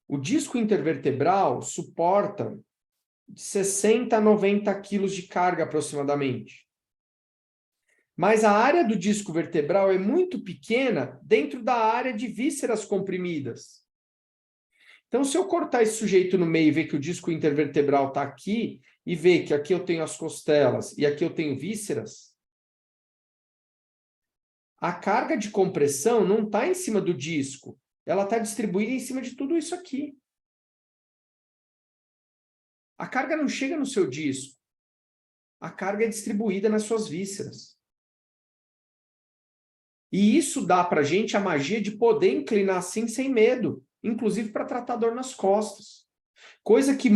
O disco intervertebral suporta de 60 a 90 quilos de carga aproximadamente. Mas a área do disco vertebral é muito pequena dentro da área de vísceras comprimidas. Então, se eu cortar esse sujeito no meio e ver que o disco intervertebral está aqui, e ver que aqui eu tenho as costelas e aqui eu tenho vísceras, A carga de compressão não está em cima do disco, ela está distribuída em cima de tudo isso aqui. A carga não chega no seu disco, a carga é distribuída nas suas vísceras. E isso dá para a gente a magia de poder inclinar assim sem medo, inclusive para tratar dor nas costas. Coisa que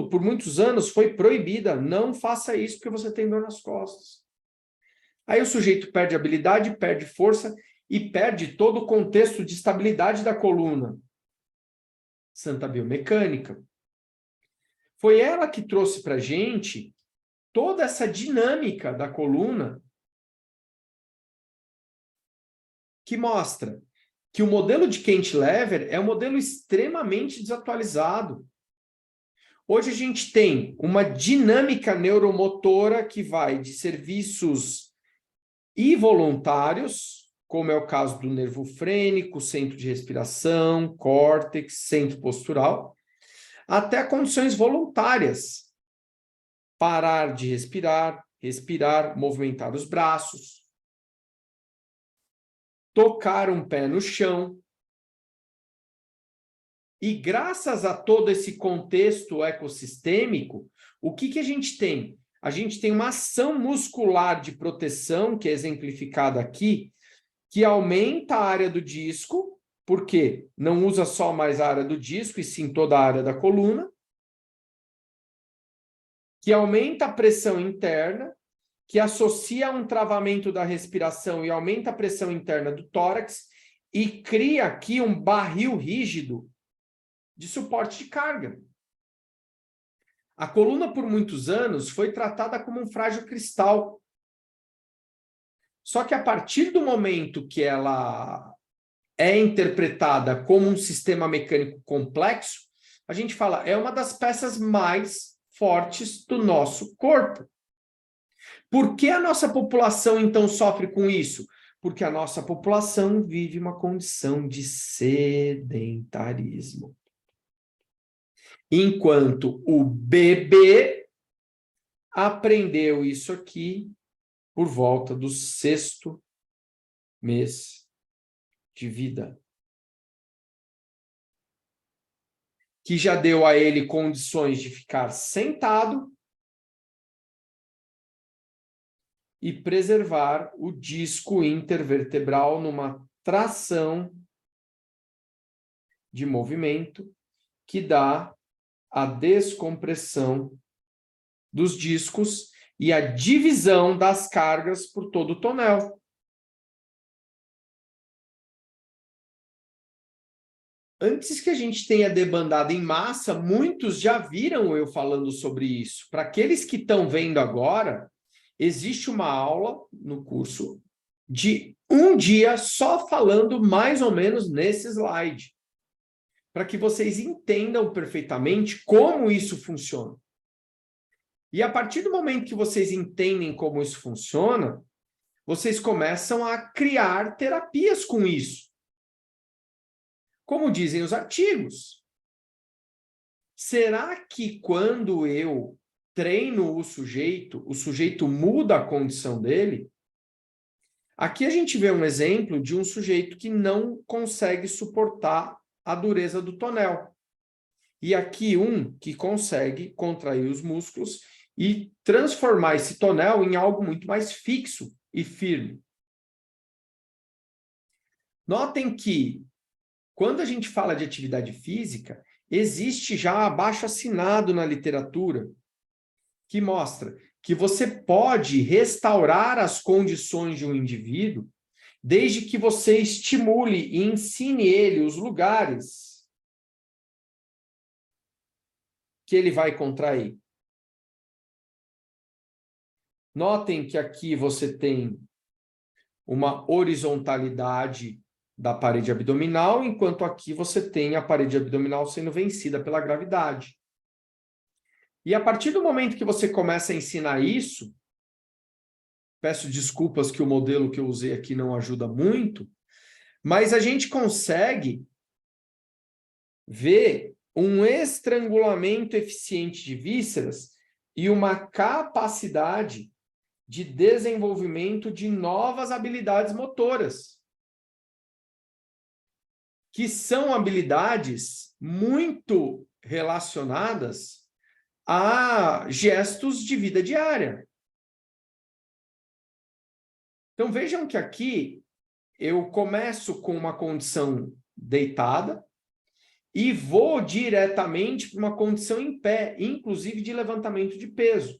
por muitos anos foi proibida. Não faça isso porque você tem dor nas costas. Aí o sujeito perde habilidade, perde força e perde todo o contexto de estabilidade da coluna. Santa biomecânica. Foi ela que trouxe para a gente toda essa dinâmica da coluna que mostra que o modelo de Kent-Lever é um modelo extremamente desatualizado. Hoje a gente tem uma dinâmica neuromotora que vai de serviços involuntários, como é o caso do nervo frênico, centro de respiração, córtex, centro postural, até condições voluntárias. Parar de respirar, respirar, movimentar os braços, tocar um pé no chão. E graças a todo esse contexto ecossistêmico, o que a gente tem? A gente tem uma ação muscular de proteção, que é exemplificada aqui, que aumenta a área do disco, porque não usa só mais a área do disco, e sim toda a área da coluna, que aumenta a pressão interna, que associa a um travamento da respiração e aumenta a pressão interna do tórax, e cria aqui um barril rígido de suporte de carga. A coluna, por muitos anos, foi tratada como um frágil cristal. Só que a partir do momento que ela é interpretada como um sistema mecânico complexo, a gente fala, é uma das peças mais fortes do nosso corpo. Por que a nossa população, então, sofre com isso? Porque a nossa população vive uma condição de sedentarismo. Enquanto o bebê aprendeu isso aqui por volta do 6º mês de vida. Que já deu a ele condições de ficar sentado e preservar o disco intervertebral numa tração de movimento que dá a descompressão dos discos e a divisão das cargas por todo o tonel. Antes que a gente tenha debandado em massa, muitos já viram eu falando sobre isso. Para aqueles que estão vendo agora, existe uma aula no curso de um dia só falando mais ou menos nesse slide, para que vocês entendam perfeitamente como isso funciona. E a partir do momento que vocês entendem como isso funciona, vocês começam a criar terapias com isso. Como dizem os artigos, será que quando eu treino o sujeito muda a condição dele? Aqui a gente vê um exemplo de um sujeito que não consegue suportar a dureza do tonel. E aqui um que consegue contrair os músculos e transformar esse tonel em algo muito mais fixo e firme. Notem que, quando a gente fala de atividade física, existe já abaixo-assinado na literatura que mostra que você pode restaurar as condições de um indivíduo desde que você estimule e ensine ele os lugares que ele vai contrair. Notem que aqui você tem uma horizontalidade da parede abdominal, enquanto aqui você tem a parede abdominal sendo vencida pela gravidade. E a partir do momento que você começa a ensinar isso, peço desculpas que o modelo que eu usei aqui não ajuda muito, mas a gente consegue ver um estrangulamento eficiente de vísceras e uma capacidade de desenvolvimento de novas habilidades motoras, que são habilidades muito relacionadas a gestos de vida diária. Então, vejam que aqui eu começo com uma condição deitada e vou diretamente para uma condição em pé, inclusive de levantamento de peso.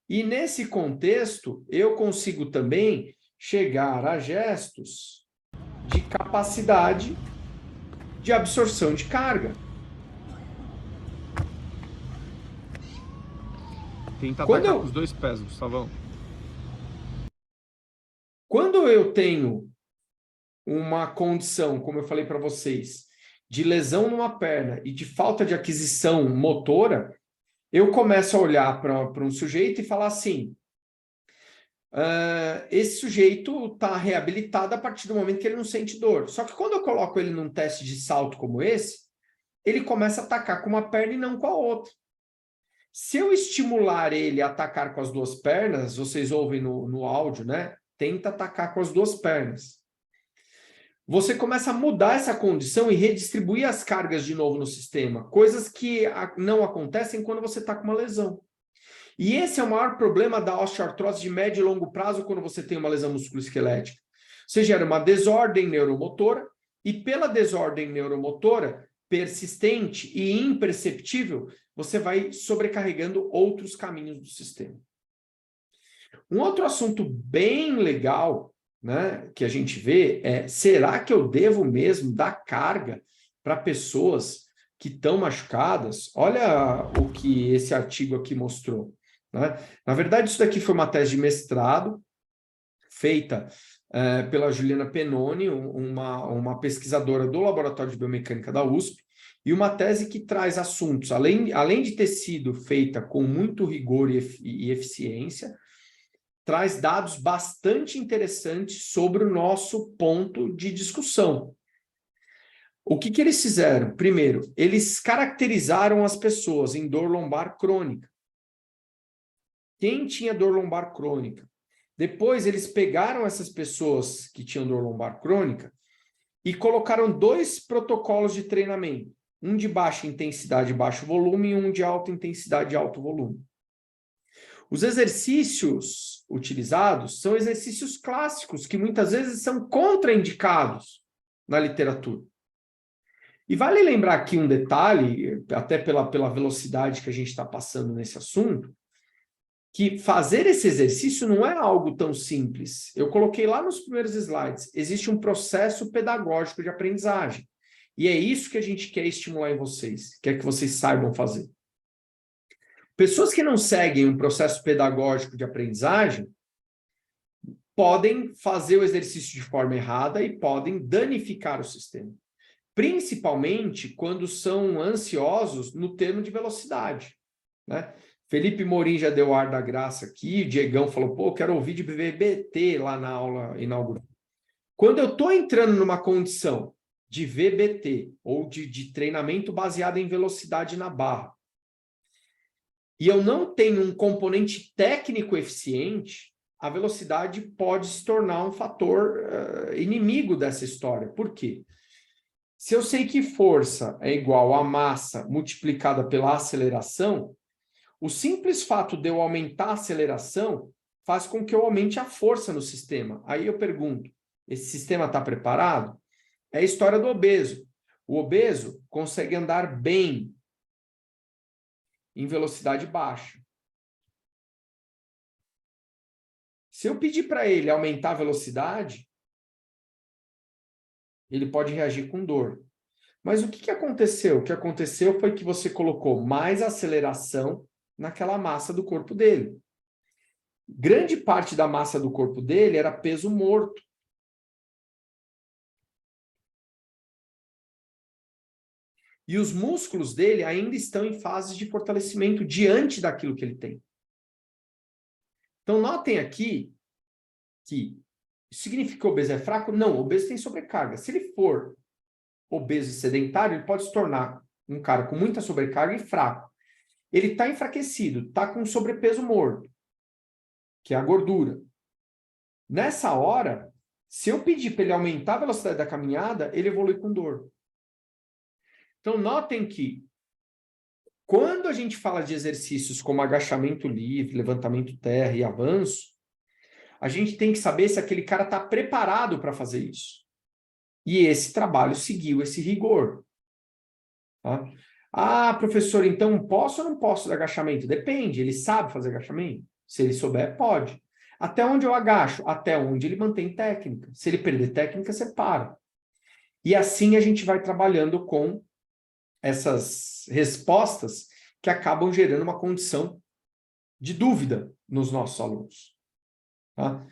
E nesse contexto, eu consigo também chegar a gestos de capacidade de absorção de carga. Tenta atacar com os dois pés, Gustavão. Quando eu tenho uma condição, como eu falei para vocês, de lesão numa perna e de falta de aquisição motora, eu começo a olhar para um sujeito e falar assim, esse sujeito está reabilitado a partir do momento que ele não sente dor. Só que quando eu coloco ele num teste de salto como esse, ele começa a atacar com uma perna e não com a outra. Se eu estimular ele a atacar com as duas pernas, vocês ouvem no áudio, né? Tenta atacar com as duas pernas. Você começa a mudar essa condição e redistribuir as cargas de novo no sistema, coisas que não acontecem quando você está com uma lesão. E esse é o maior problema da osteoartrose de médio e longo prazo quando você tem uma lesão musculoesquelética. Você gera uma desordem neuromotora e pela desordem neuromotora persistente e imperceptível, você vai sobrecarregando outros caminhos do sistema. Um outro assunto bem legal, né, que a gente vê é, será que eu devo mesmo dar carga para pessoas que estão machucadas? Olha o que esse artigo aqui mostrou. Né? Na verdade, isso daqui foi uma tese de mestrado feita pela Juliana Pennoni, uma pesquisadora do Laboratório de Biomecânica da USP, e uma tese que traz assuntos, além de ter sido feita com muito rigor e eficiência, traz dados bastante interessantes sobre o nosso ponto de discussão. O que eles fizeram? Primeiro, eles caracterizaram as pessoas em dor lombar crônica. Quem tinha dor lombar crônica? Depois, eles pegaram essas pessoas que tinham dor lombar crônica e colocaram 2 protocolos de treinamento. Um de baixa intensidade e baixo volume e um de alta intensidade e alto volume. Os exercícios utilizados são exercícios clássicos, que muitas vezes são contraindicados na literatura. E vale lembrar aqui um detalhe, até pela velocidade que a gente está passando nesse assunto, que fazer esse exercício não é algo tão simples. Eu coloquei lá nos primeiros slides, existe um processo pedagógico de aprendizagem. E é isso que a gente quer estimular em vocês, quer que vocês saibam fazer. Pessoas que não seguem um processo pedagógico de aprendizagem podem fazer o exercício de forma errada e podem danificar o sistema. Principalmente quando são ansiosos no termo de velocidade. Né? Felipe Morim já deu ar da graça aqui, o Diegão falou, pô, eu quero ouvir de VBT lá na aula inaugural. Quando eu estou entrando numa condição de VBT, ou de treinamento baseado em velocidade na barra, e eu não tenho um componente técnico eficiente, a velocidade pode se tornar um fator inimigo dessa história. Por quê? Se eu sei que força é igual a massa multiplicada pela aceleração, o simples fato de eu aumentar a aceleração faz com que eu aumente a força no sistema. Aí eu pergunto, esse sistema está preparado? É a história do obeso. O obeso consegue andar bem em velocidade baixa. Se eu pedir para ele aumentar a velocidade, ele pode reagir com dor. Mas o que aconteceu? O que aconteceu foi que você colocou mais aceleração naquela massa do corpo dele. Grande parte da massa do corpo dele era peso morto. E os músculos dele ainda estão em fases de fortalecimento diante daquilo que ele tem. Então, notem aqui que significa que o obeso é fraco? Não, o obeso tem sobrecarga. Se ele for obeso e sedentário, ele pode se tornar um cara com muita sobrecarga e fraco. Ele está enfraquecido, está com sobrepeso morto. que é a gordura. Nessa hora, se eu pedir para ele aumentar a velocidade da caminhada, ele evolui com dor. Então, notem que quando a gente fala de exercícios como agachamento livre, levantamento terra e avanço, a gente tem que saber se aquele cara está preparado para fazer isso. E esse trabalho seguiu esse rigor. Tá? Ah, professor, então posso ou não posso dar agachamento? Depende, ele sabe fazer agachamento? Se ele souber, pode. Até onde eu agacho? Até onde ele mantém técnica. Se ele perder técnica, você para. E assim a gente vai trabalhando com essas respostas que acabam gerando uma condição de dúvida nos nossos alunos. Tá?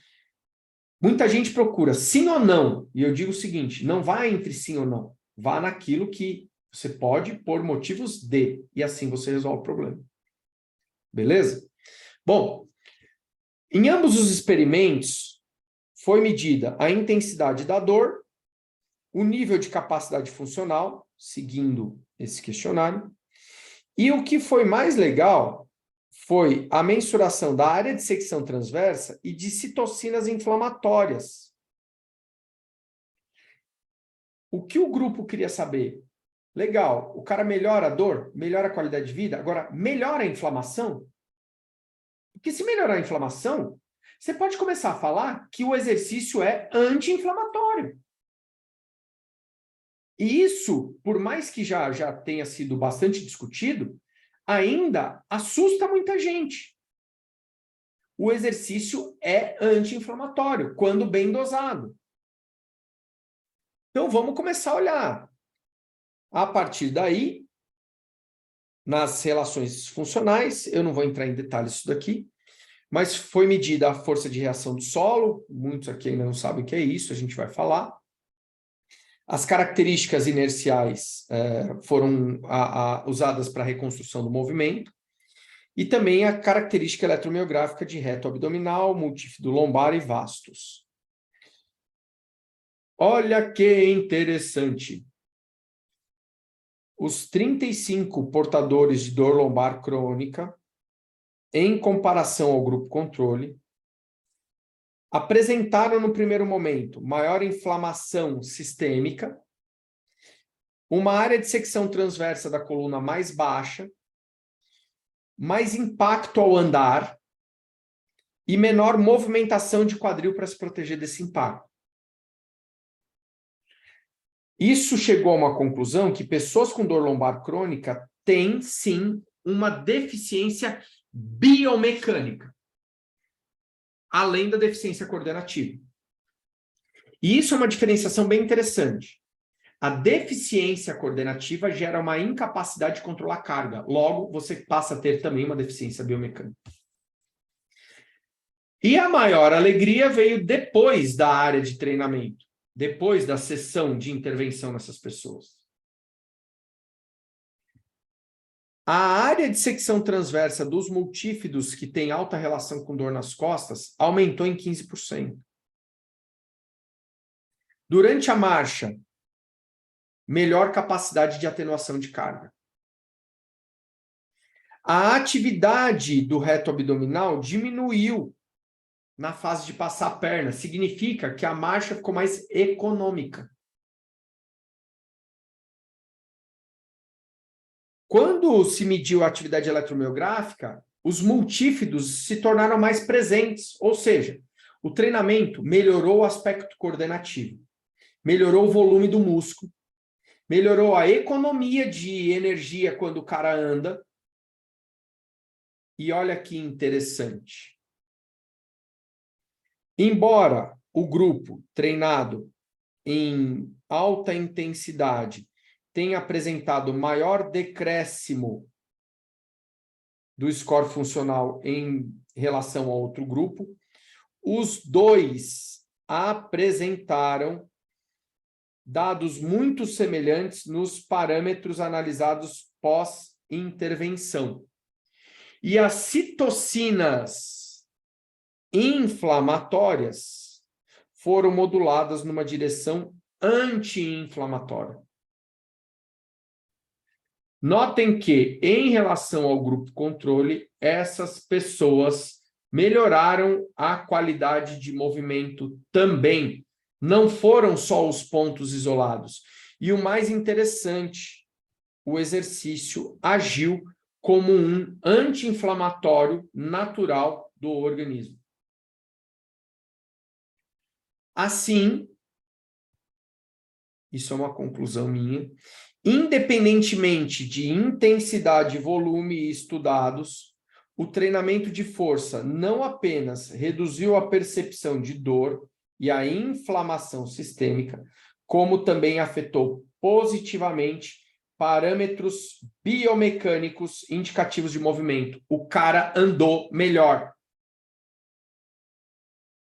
Muita gente procura sim ou não, e eu digo o seguinte, não vá entre sim ou não, vá naquilo que você pode por motivos de, e assim você resolve o problema. Beleza? Bom, em ambos os experimentos foi medida a intensidade da dor, o nível de capacidade funcional, seguindo esse questionário, e o que foi mais legal foi a mensuração da área de secção transversa e de citocinas inflamatórias. O que o grupo queria saber? Legal, o cara melhora a dor, melhora a qualidade de vida, agora melhora a inflamação? Porque se melhorar a inflamação, você pode começar a falar que o exercício é anti-inflamatório. E isso, por mais que já tenha sido bastante discutido, ainda assusta muita gente. O exercício é anti-inflamatório, quando bem dosado. Então, vamos começar a olhar. A partir daí, nas relações funcionais, eu não vou entrar em detalhes disso daqui, mas foi medida a força de reação do solo, muitos aqui ainda não sabem o que é isso, a gente vai falar. As características inerciais foram usadas para a reconstrução do movimento, e também a característica eletromiográfica de reto abdominal, multífido lombar e vastos. Olha que interessante. Os 35 portadores de dor lombar crônica, em comparação ao grupo controle, apresentaram no primeiro momento maior inflamação sistêmica, uma área de secção transversa da coluna mais baixa, mais impacto ao andar e menor movimentação de quadril para se proteger desse impacto. Isso chegou a uma conclusão que pessoas com dor lombar crônica têm, sim, uma deficiência biomecânica, além da deficiência coordenativa. E isso é uma diferenciação bem interessante. A deficiência coordenativa gera uma incapacidade de controlar a carga. Logo, você passa a ter também uma deficiência biomecânica. E a maior alegria veio depois da área de treinamento, depois da sessão de intervenção nessas pessoas. A área de secção transversa dos multífidos que tem alta relação com dor nas costas aumentou em 15%. Durante a marcha, melhor capacidade de atenuação de carga. A atividade do reto abdominal diminuiu na fase de passar a perna. Significa que a marcha ficou mais econômica. Quando se mediu a atividade eletromiográfica, os multífidos se tornaram mais presentes, ou seja, o treinamento melhorou o aspecto coordenativo, melhorou o volume do músculo, melhorou a economia de energia quando o cara anda. E olha que interessante. Embora o grupo treinado em alta intensidade tenha apresentado maior decréscimo do score funcional em relação ao outro grupo, os dois apresentaram dados muito semelhantes nos parâmetros analisados pós-intervenção. E as citocinas inflamatórias foram moduladas numa direção anti-inflamatória. Notem que, em relação ao grupo controle, essas pessoas melhoraram a qualidade de movimento também. Não foram só os pontos isolados. E o mais interessante, o exercício agiu como um anti-inflamatório natural do organismo. Assim, isso é uma conclusão minha, independentemente de intensidade, volume estudados, o treinamento de força não apenas reduziu a percepção de dor e a inflamação sistêmica, como também afetou positivamente parâmetros biomecânicos indicativos de movimento. O cara andou melhor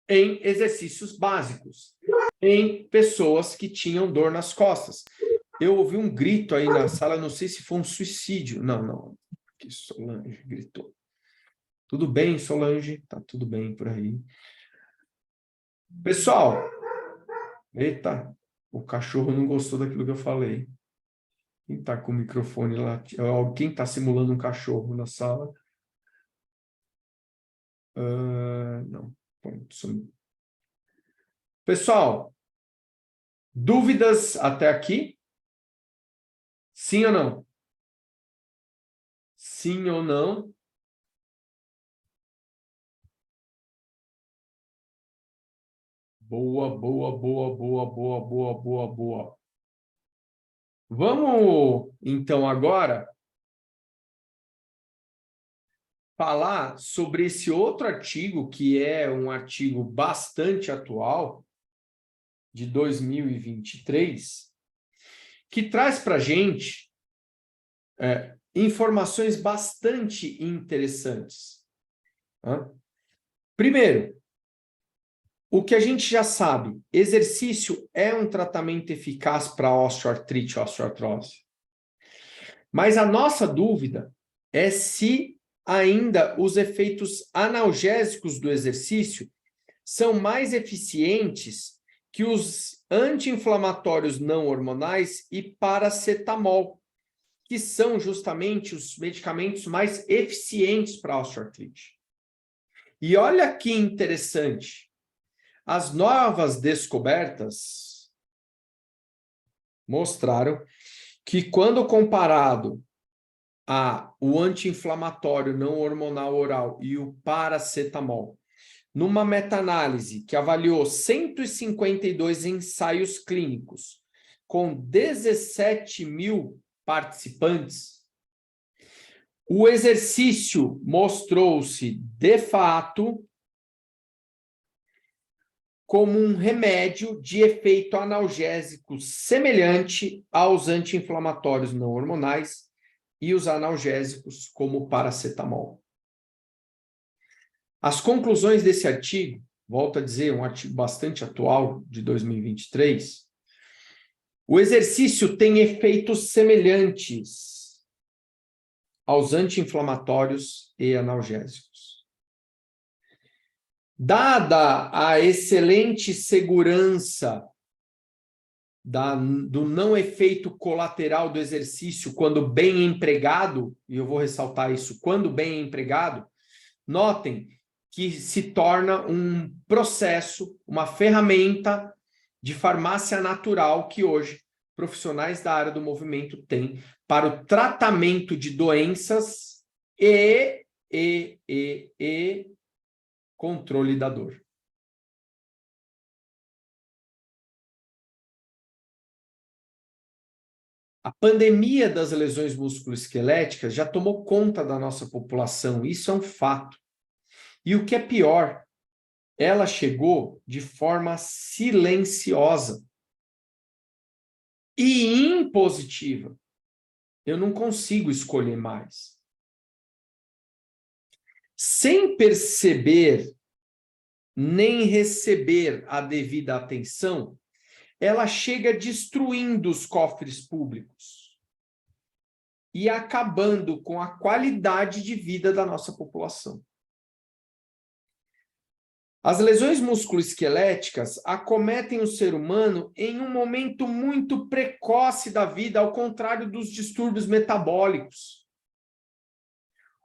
em exercícios básicos, em pessoas que tinham dor nas costas. Eu ouvi um grito aí na sala, não sei se foi um suicídio. Não, que Solange gritou. Tudo bem, Solange? Tá tudo bem por aí. Pessoal, eita, o cachorro não gostou daquilo que eu falei. Quem está com o microfone lá? Quem está simulando um cachorro na sala? Não. Pessoal, dúvidas até aqui? Sim ou não? Sim ou não? Boa. Vamos, então, agora falar sobre esse outro artigo, que é um artigo bastante atual, de 2023, que traz para a gente informações bastante interessantes. Primeiro, o que a gente já sabe, exercício é um tratamento eficaz para osteoartrite, osteoartrose. Mas a nossa dúvida é se ainda os efeitos analgésicos do exercício são mais eficientes que os anti-inflamatórios não hormonais e paracetamol, que são justamente os medicamentos mais eficientes para a osteoartrite. E olha que interessante, as novas descobertas mostraram que quando comparado o anti-inflamatório não hormonal oral e o paracetamol, numa meta-análise que avaliou 152 ensaios clínicos com 17 mil participantes, o exercício mostrou-se, de fato, como um remédio de efeito analgésico semelhante aos anti-inflamatórios não hormonais e os analgésicos como o paracetamol. As conclusões desse artigo, volto a dizer, um artigo bastante atual, de 2023, o exercício tem efeitos semelhantes aos anti-inflamatórios e analgésicos. Dada a excelente segurança do não efeito colateral do exercício quando bem empregado, e eu vou ressaltar isso, quando bem empregado, notem que se torna um processo, uma ferramenta de farmácia natural que hoje profissionais da área do movimento têm para o tratamento de doenças e controle da dor. A pandemia das lesões musculoesqueléticas já tomou conta da nossa população, isso é um fato. E o que é pior, ela chegou de forma silenciosa e impositiva. Eu não consigo escolher mais. Sem perceber nem receber a devida atenção, ela chega destruindo os cofres públicos e acabando com a qualidade de vida da nossa população. As lesões musculoesqueléticas acometem o ser humano em um momento muito precoce da vida, ao contrário dos distúrbios metabólicos.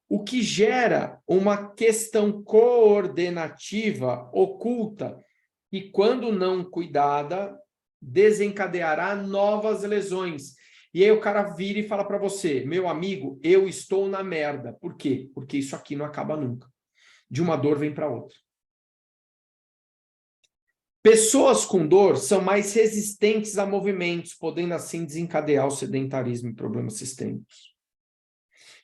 o que gera uma questão coordenativa oculta e, quando não cuidada, desencadeará novas lesões. E aí o cara vira e fala para você, meu amigo, eu estou na merda. Por quê? Porque isso aqui não acaba nunca. De uma dor vem para outra. Pessoas com dor são mais resistentes a movimentos, podendo assim desencadear o sedentarismo e problemas sistêmicos.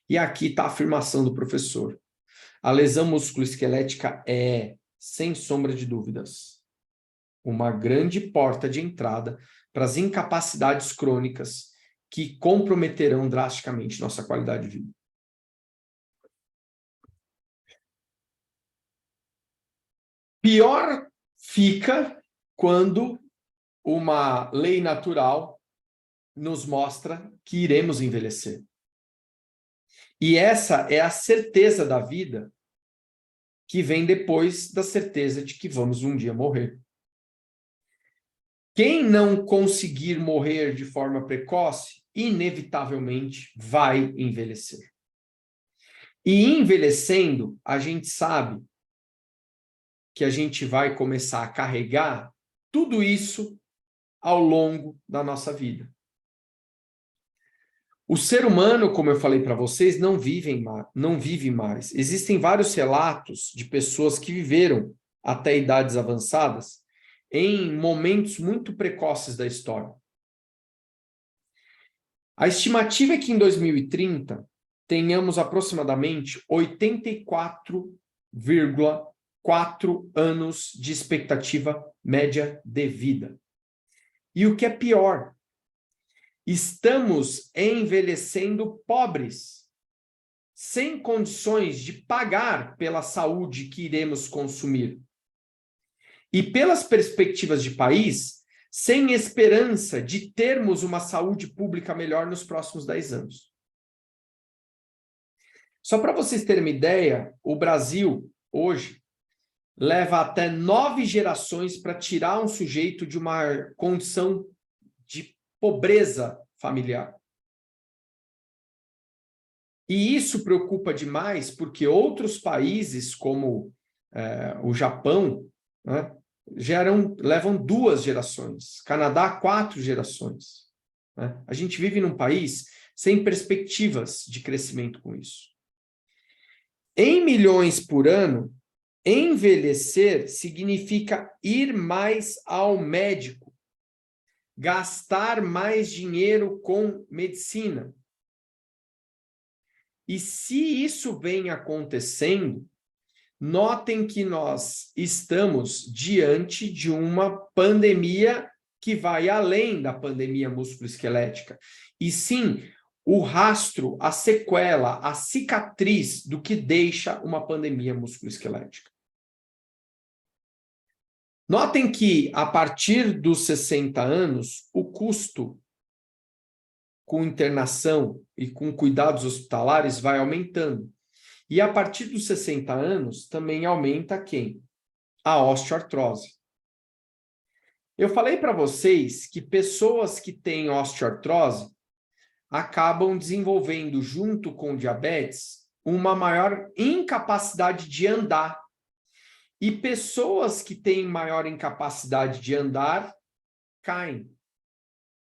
E aqui está a afirmação do professor. A lesão musculoesquelética é, sem sombra de dúvidas, uma grande porta de entrada para as incapacidades crônicas que comprometerão drasticamente nossa qualidade de vida. Pior fica quando uma lei natural nos mostra que iremos envelhecer. E essa é a certeza da vida que vem depois da certeza de que vamos um dia morrer. Quem não conseguir morrer de forma precoce, inevitavelmente vai envelhecer. E envelhecendo, a gente sabe que a gente vai começar a carregar tudo isso ao longo da nossa vida. O ser humano, como eu falei para vocês, não vive mais. Existem vários relatos de pessoas que viveram até idades avançadas em momentos muito precoces da história. A estimativa é que em 2030 tenhamos aproximadamente 84,4 anos de expectativa média de vida. E o que é pior, estamos envelhecendo pobres, sem condições de pagar pela saúde que iremos consumir. E pelas perspectivas de país, sem esperança de termos uma saúde pública melhor nos próximos 10 anos. Só para vocês terem uma ideia, o Brasil, hoje, leva até 9 gerações para tirar um sujeito de uma condição de pobreza familiar. E isso preocupa demais porque outros países, como o Japão, né, levam 2 gerações. Canadá, 4 gerações. Né? A gente vive num país sem perspectivas de crescimento com isso. Em milhões por ano, envelhecer significa ir mais ao médico, gastar mais dinheiro com medicina. E se isso vem acontecendo, notem que nós estamos diante de uma pandemia que vai além da pandemia musculoesquelética. E sim, o rastro, a sequela, a cicatriz do que deixa uma pandemia musculoesquelética. Notem que, a partir dos 60 anos, o custo com internação e com cuidados hospitalares vai aumentando. E a partir dos 60 anos, também aumenta quem? A osteoartrose. Eu falei para vocês que pessoas que têm osteoartrose acabam desenvolvendo, junto com diabetes, uma maior incapacidade de andar. E pessoas que têm maior incapacidade de andar caem.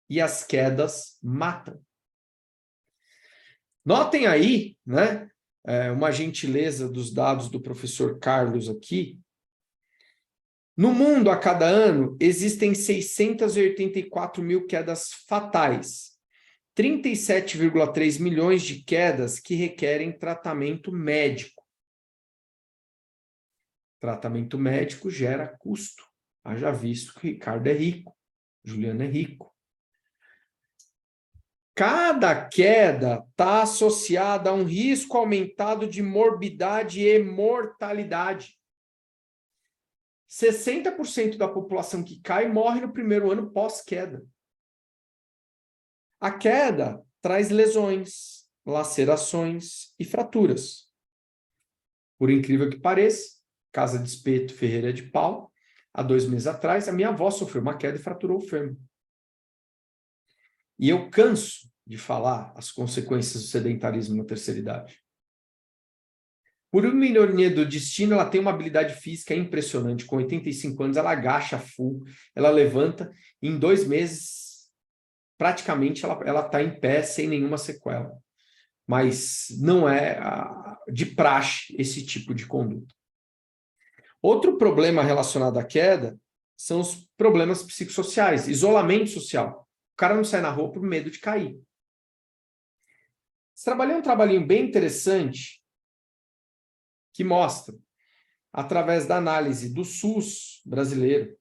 E as quedas matam. Notem aí, né? Uma gentileza dos dados do professor Carlos aqui. No mundo, a cada ano, existem 684 mil quedas fatais. 37,3 milhões de quedas que requerem tratamento médico. Tratamento médico gera custo. Haja visto que o Ricardo é rico, Juliano é rico. Cada queda está associada a um risco aumentado de morbidade e mortalidade. 60% da população que cai morre no primeiro ano pós-queda. A queda traz lesões, lacerações e fraturas. Por incrível que pareça, casa de espeto, ferreira de pau, há 2 meses atrás, a minha avó sofreu uma queda e fraturou o fêmur. E eu canso de falar as consequências do sedentarismo na terceira idade. Por uma minoria do destino, ela tem uma habilidade física impressionante. Com 85 anos, ela agacha full, ela levanta, e em 2 meses, praticamente, ela está em pé sem nenhuma sequela. Mas não é de praxe esse tipo de conduta. Outro problema relacionado à queda são os problemas psicossociais, isolamento social. O cara não sai na rua por medo de cair. Trabalhei um trabalhinho bem interessante que mostra, através da análise do SUS brasileiro,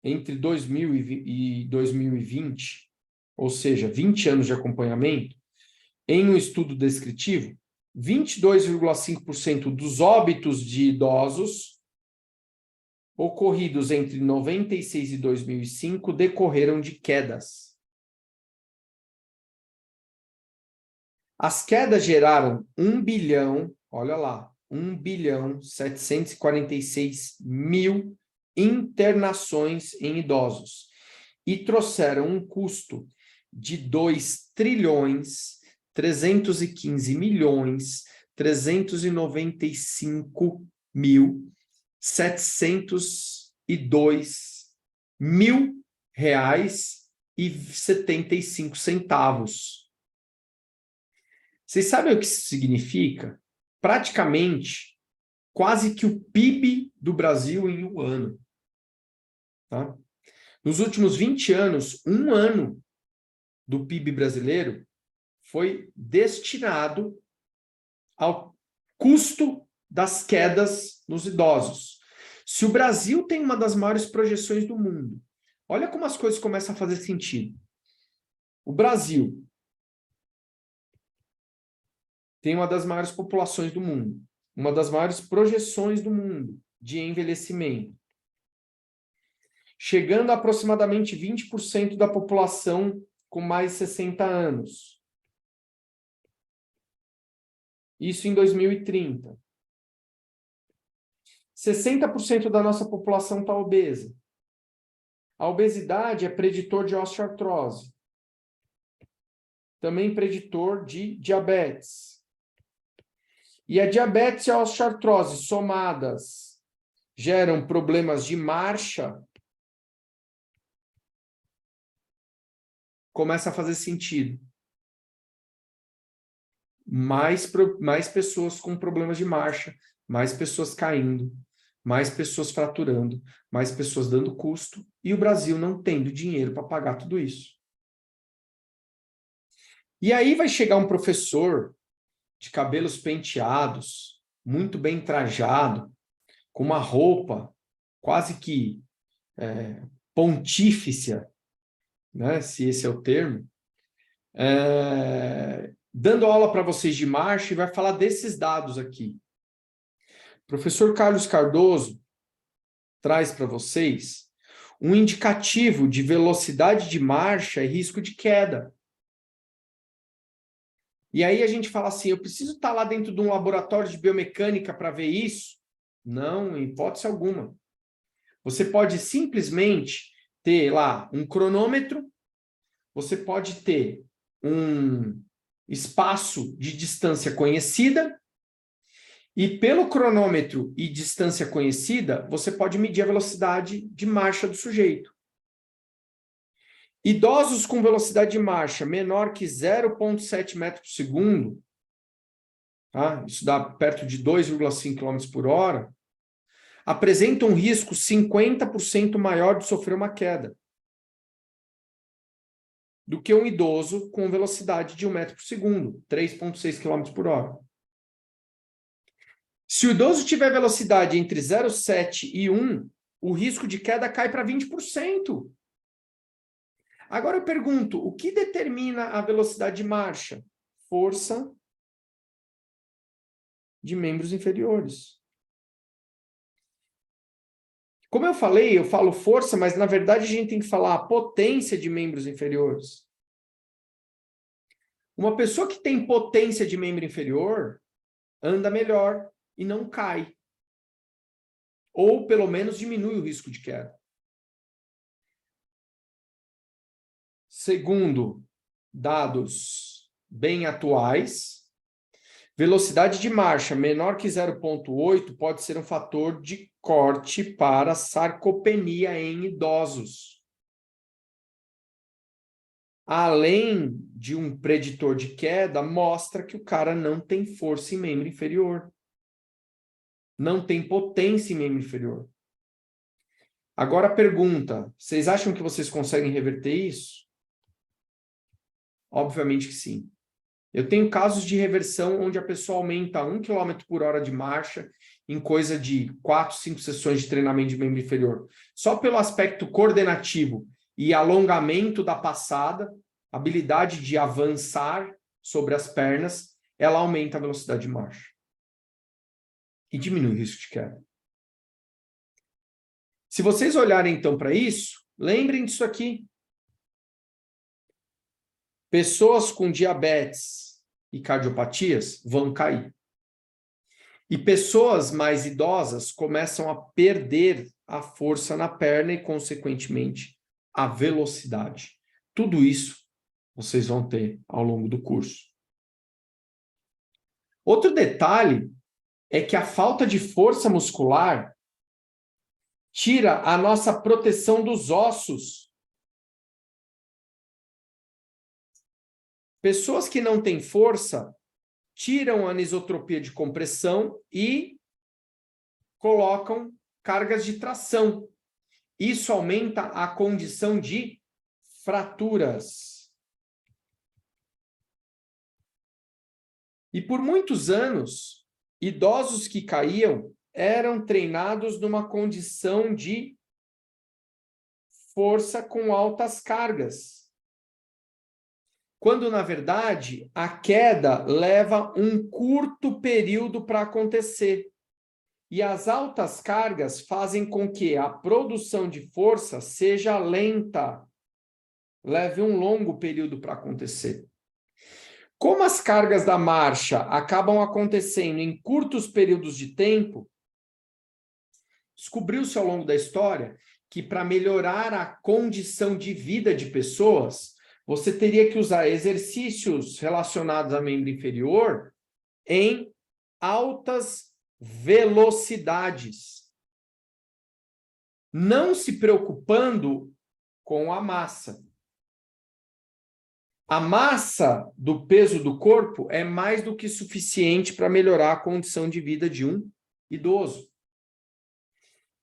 entre 2000 e 2020, ou seja, 20 anos de acompanhamento, em um estudo descritivo, 22,5% dos óbitos de idosos ocorridos entre 96 e 2005 decorreram de quedas. As quedas geraram 1 bilhão, olha lá, 1.746.000 internações em idosos e trouxeram um custo de 2.395.702.000 reais e 75 centavos. Vocês sabem o que isso significa? Praticamente, quase que o PIB do Brasil em um ano. Tá? Nos últimos 20 anos, um ano do PIB brasileiro foi destinado ao custo das quedas nos idosos. Se o Brasil tem uma das maiores projeções do mundo, olha como as coisas começam a fazer sentido. O Brasil tem uma das maiores populações do mundo, uma das maiores projeções do mundo de envelhecimento, chegando a aproximadamente 20% da população com mais de 60 anos. Isso em 2030. 60% da nossa população está obesa. A obesidade é preditor de osteoartrose. Também preditor de diabetes. E a diabetes e a osteoartrose somadas geram problemas de marcha. Começa a fazer sentido. Mais pessoas com problemas de marcha, mais pessoas caindo, mais pessoas fraturando, mais pessoas dando custo, e o Brasil não tendo dinheiro para pagar tudo isso. E aí vai chegar um professor de cabelos penteados, muito bem trajado, com uma roupa quase que pontífice, né, se esse é o termo, dando aula para vocês de marcha e vai falar desses dados aqui. O professor Carlos Cardoso traz para vocês um indicativo de velocidade de marcha e risco de queda. E aí a gente fala assim, eu preciso estar lá dentro de um laboratório de biomecânica para ver isso? Não, em hipótese alguma. Você pode simplesmente ter lá um cronômetro, você pode ter um espaço de distância conhecida, e pelo cronômetro e distância conhecida, você pode medir a velocidade de marcha do sujeito. Idosos com velocidade de marcha menor que 0,7 metros por segundo, tá? Isso dá perto de 2,5 km por hora, apresentam um risco 50% maior de sofrer uma queda do que um idoso com velocidade de 1 metro por segundo, 3,6 km por hora. Se o idoso tiver velocidade entre 0,7 e 1, o risco de queda cai para 20%. Agora eu pergunto, o que determina a velocidade de marcha? Força de membros inferiores. Como eu falei, eu falo força, mas na verdade a gente tem que falar a potência de membros inferiores. Uma pessoa que tem potência de membro inferior anda melhor e não cai. Ou pelo menos diminui o risco de queda. Segundo dados bem atuais, Velocidade de marcha menor que 0,8 pode ser um fator de corte para sarcopenia em idosos. Além de um preditor de queda, mostra que o cara não tem força em membro inferior. Não tem potência em membro inferior. Agora a pergunta, vocês acham que vocês conseguem reverter isso? Obviamente que sim. Eu tenho casos de reversão onde a pessoa aumenta 1 km por hora de marcha em coisa de 4, 5 sessões de treinamento de membro inferior. Só pelo aspecto coordenativo e alongamento da passada, habilidade de avançar sobre as pernas, ela aumenta a velocidade de marcha. E diminui o risco de queda. Se vocês olharem então para isso, lembrem disso aqui. Pessoas com diabetes e cardiopatias vão cair. E pessoas mais idosas começam a perder a força na perna e, consequentemente, a velocidade. Tudo isso vocês vão ter ao longo do curso. Outro detalhe é que a falta de força muscular tira a nossa proteção dos ossos. Pessoas que não têm força tiram a anisotropia de compressão e colocam cargas de tração. Isso aumenta a condição de fraturas. E por muitos anos, idosos que caíam eram treinados numa condição de força com altas cargas. Quando, na verdade, a queda leva um curto período para acontecer. E as altas cargas fazem com que a produção de força seja lenta, leve um longo período para acontecer. Como as cargas da marcha acabam acontecendo em curtos períodos de tempo, descobriu-se ao longo da história que para melhorar a condição de vida de pessoas, você teria que usar exercícios relacionados a membro inferior em altas velocidades, não se preocupando com a massa. A massa do peso do corpo é mais do que suficiente para melhorar a condição de vida de um idoso.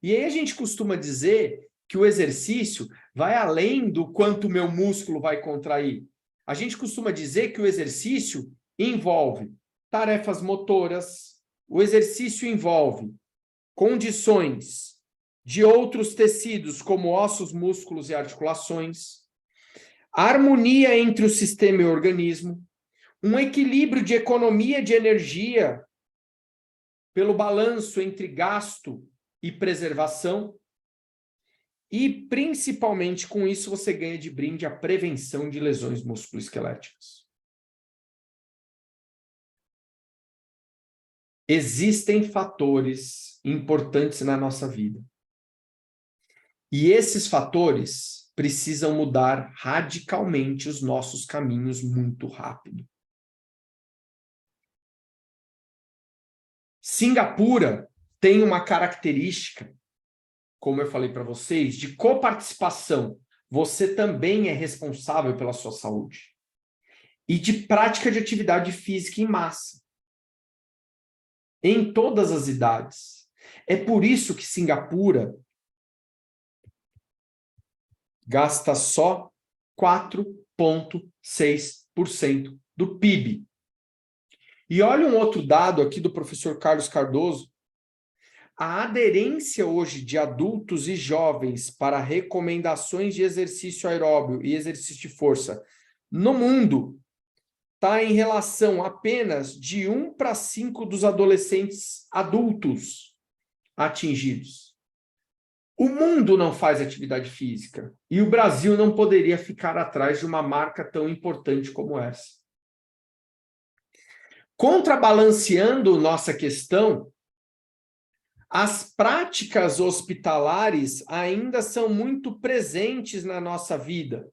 E aí a gente costuma dizer que o exercício vai além do quanto o meu músculo vai contrair. A gente costuma dizer que o exercício envolve tarefas motoras, o exercício envolve condições de outros tecidos, como ossos, músculos e articulações, a harmonia entre o sistema e o organismo, um equilíbrio de economia de energia pelo balanço entre gasto e preservação, e principalmente com isso você ganha de brinde a prevenção de lesões musculoesqueléticas. Existem fatores importantes na nossa vida. E esses fatores precisam mudar radicalmente os nossos caminhos muito rápido. Singapura tem uma característica, como eu falei para vocês, de coparticipação. Você também é responsável pela sua saúde. E de prática de atividade física em massa. Em todas as idades. É por isso que Singapura gasta só 4,6% do PIB. E olha um outro dado aqui do professor Carlos Cardoso. A aderência hoje de adultos e jovens para recomendações de exercício aeróbio e exercício de força no mundo está em relação apenas de 1 para 5 dos adolescentes adultos atingidos. O mundo não faz atividade física e o Brasil não poderia ficar atrás de uma marca tão importante como essa. Contrabalanceando nossa questão, as práticas hospitalares ainda são muito presentes na nossa vida.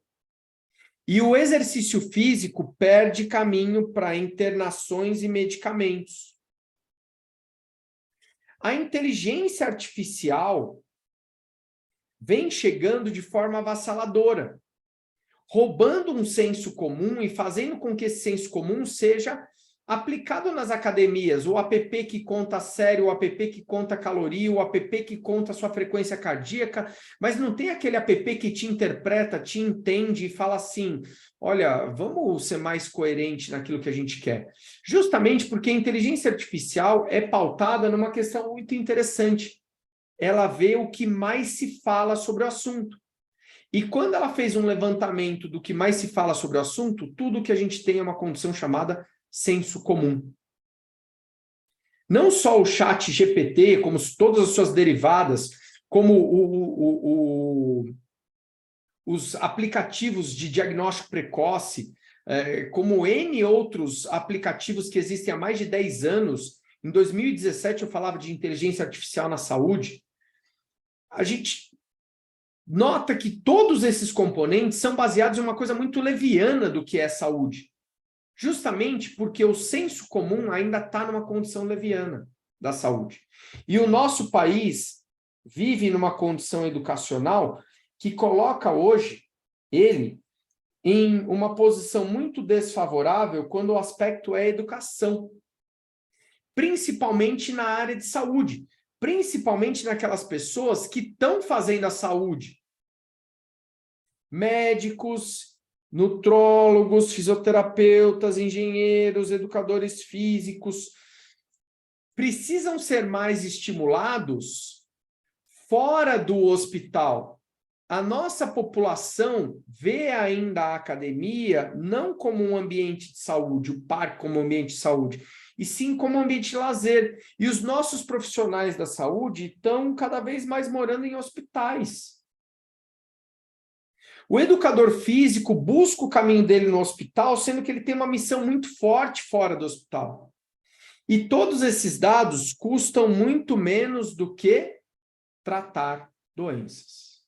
E o exercício físico perde caminho para internações e medicamentos. A inteligência artificial vem chegando de forma avassaladora, roubando um senso comum e fazendo com que esse senso comum seja aplicado nas academias. O app que conta a série, o app que conta a caloria, o app que conta a sua frequência cardíaca, mas não tem aquele app que te interpreta, te entende e fala assim, olha, vamos ser mais coerente naquilo que a gente quer. Justamente porque a inteligência artificial é pautada numa questão muito interessante. Ela vê o que mais se fala sobre o assunto. E quando ela fez um levantamento do que mais se fala sobre o assunto, tudo que a gente tem é uma condição chamada senso comum. Não só o chat GPT, como todas as suas derivadas, como os aplicativos de diagnóstico precoce, como N outros aplicativos que existem há mais de 10 anos. Em 2017 eu falava de inteligência artificial na saúde. A gente nota que todos esses componentes são baseados em uma coisa muito leviana do que é saúde. Justamente porque o senso comum ainda está numa condição leviana da saúde. E o nosso país vive numa condição educacional que coloca hoje ele em uma posição muito desfavorável quando o aspecto é educação. Principalmente na área de saúde. Principalmente naquelas pessoas que estão fazendo a saúde. Médicos, nutrólogos, fisioterapeutas, engenheiros, educadores físicos, precisam ser mais estimulados fora do hospital. A nossa população vê ainda a academia não como um ambiente de saúde, o parque como um ambiente de saúde, e sim como um ambiente de lazer. E os nossos profissionais da saúde estão cada vez mais morando em hospitais. O educador físico busca o caminho dele no hospital, sendo que ele tem uma missão muito forte fora do hospital. E todos esses dados custam muito menos do que tratar doenças.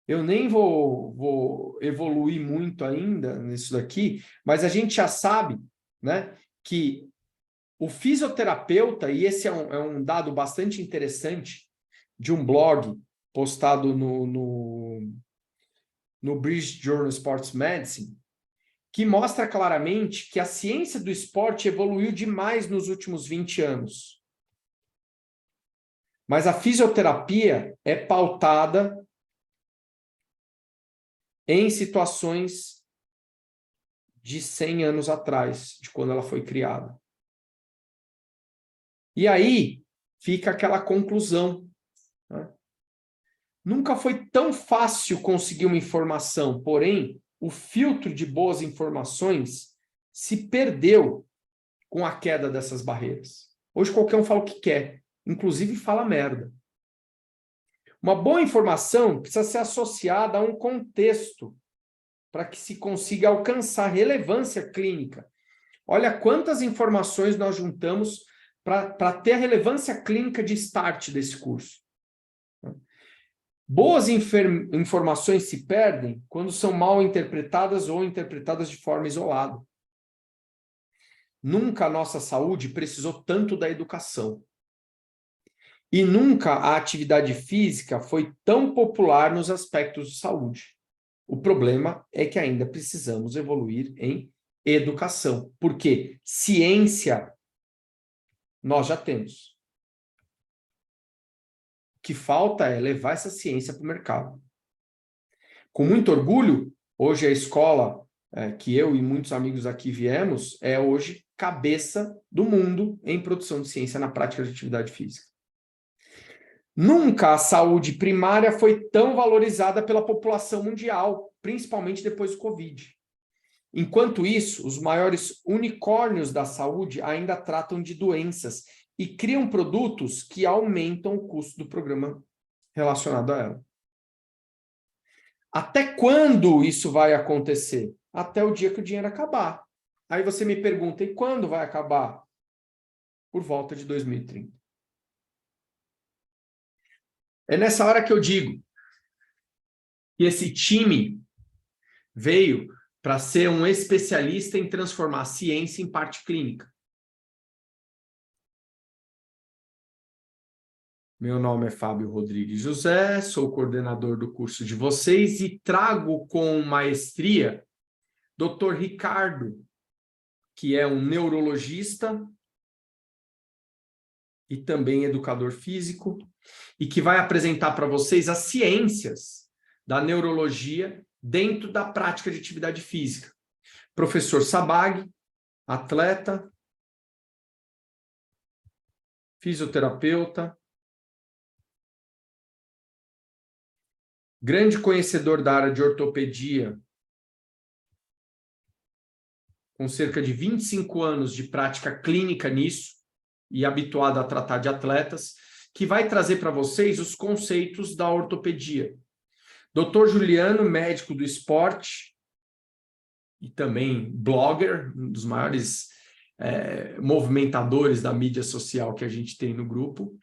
Eu nem vou evoluir muito ainda nisso daqui, mas a gente já sabe, né, que o fisioterapeuta, e esse é um dado bastante interessante de um blog postado no British Journal Sports Medicine, que mostra claramente que a ciência do esporte evoluiu demais nos últimos 20 anos. Mas a fisioterapia é pautada em situações de 100 anos atrás, de quando ela foi criada. E aí fica aquela conclusão, né? Nunca foi tão fácil conseguir uma informação, porém, o filtro de boas informações se perdeu com a queda dessas barreiras. Hoje qualquer um fala o que quer, inclusive fala merda. Uma boa informação precisa ser associada a um contexto para que se consiga alcançar relevância clínica. Olha quantas informações nós juntamos para ter a relevância clínica de start desse curso. Boas informações se perdem quando são mal interpretadas ou interpretadas de forma isolada. Nunca a nossa saúde precisou tanto da educação. E nunca a atividade física foi tão popular nos aspectos de saúde. O problema é que ainda precisamos evoluir em educação, porque ciência nós já temos. O que falta é levar essa ciência para o mercado. Com muito orgulho, hoje a escola que eu e muitos amigos aqui viemos é hoje cabeça do mundo em produção de ciência na prática de atividade física. Nunca a saúde primária foi tão valorizada pela população mundial, principalmente depois do Covid. Enquanto isso, os maiores unicórnios da saúde ainda tratam de doenças e criam produtos que aumentam o custo do programa relacionado a ela. Até quando isso vai acontecer? Até o dia que o dinheiro acabar. Aí você me pergunta, e quando vai acabar? Por volta de 2030. É nessa hora que eu digo que esse time veio para ser um especialista em transformar a ciência em parte clínica. Meu nome é Fábio Rodrigues José, sou coordenador do curso de vocês e trago com maestria Dr. Ricardo, que é um neurologista e também educador físico, e que vai apresentar para vocês as ciências da neurologia dentro da prática de atividade física. Professor Sabag, atleta, fisioterapeuta, grande conhecedor da área de ortopedia, com cerca de 25 anos de prática clínica nisso, e habituado a tratar de atletas, que vai trazer para vocês os conceitos da ortopedia. Dr. Juliano, médico do esporte, e também blogger, um dos maiores movimentadores da mídia social que a gente tem no grupo,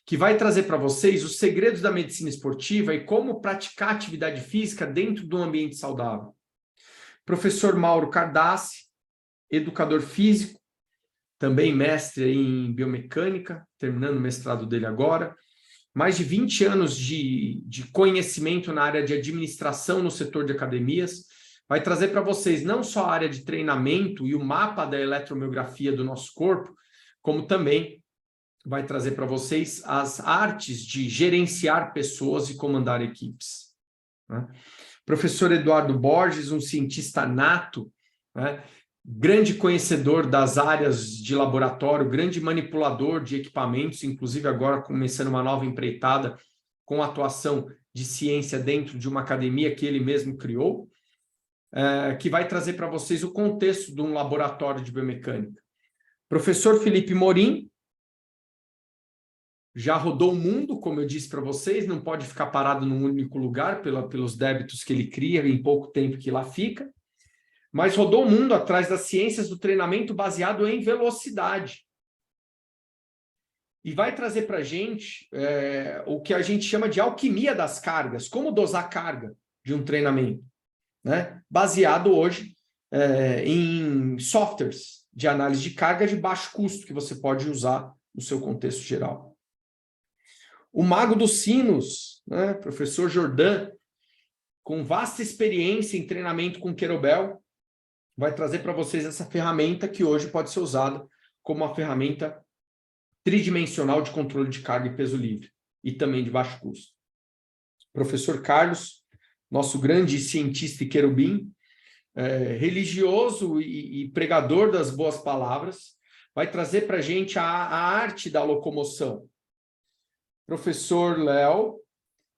que vai trazer para vocês os segredos da medicina esportiva e como praticar atividade física dentro de um ambiente saudável. Professor Mauro Cardassi, educador físico, também mestre em biomecânica, terminando o mestrado dele agora, mais de 20 anos de conhecimento na área de administração no setor de academias, vai trazer para vocês não só a área de treinamento e o mapa da eletromiografia do nosso corpo, como também vai trazer para vocês as artes de gerenciar pessoas e comandar equipes. Né? Professor Eduardo Borges, um cientista nato, né? Grande conhecedor das áreas de laboratório, grande manipulador de equipamentos, inclusive agora começando uma nova empreitada com atuação de ciência dentro de uma academia que ele mesmo criou, que vai trazer para vocês o contexto de um laboratório de biomecânica. Professor Felipe Morim, já rodou o mundo, como eu disse para vocês, não pode ficar parado num único lugar pelos débitos que ele cria em pouco tempo que lá fica, mas rodou o mundo atrás das ciências do treinamento baseado em velocidade. E vai trazer para a gente o que a gente chama de alquimia das cargas, como dosar carga de um treinamento, né? Baseado hoje em softwares de análise de carga de baixo custo, que você pode usar no seu contexto geral. O mago dos sinos, né? Professor Jordan, com vasta experiência em treinamento com kettlebell, vai trazer para vocês essa ferramenta que hoje pode ser usada como uma ferramenta tridimensional de controle de carga e peso livre, e também de baixo custo. Professor Carlos, nosso grande cientista e querubim, religioso e pregador das boas palavras, vai trazer para a gente a arte da locomoção. Professor Léo,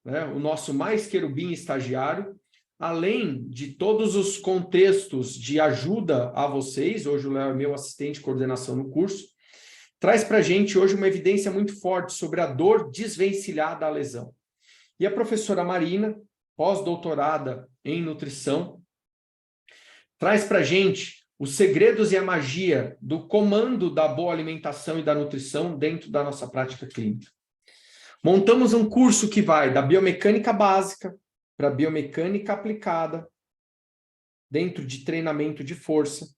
né, o nosso mais querubim estagiário, além de todos os contextos de ajuda a vocês, hoje o Léo é meu assistente de coordenação no curso, traz para a gente hoje uma evidência muito forte sobre a dor desvencilhada à lesão. E a professora Marina, pós-doutorada em nutrição, traz para a gente os segredos e a magia do comando da boa alimentação e da nutrição dentro da nossa prática clínica. Montamos um curso que vai da biomecânica básica para biomecânica aplicada, dentro de treinamento de força,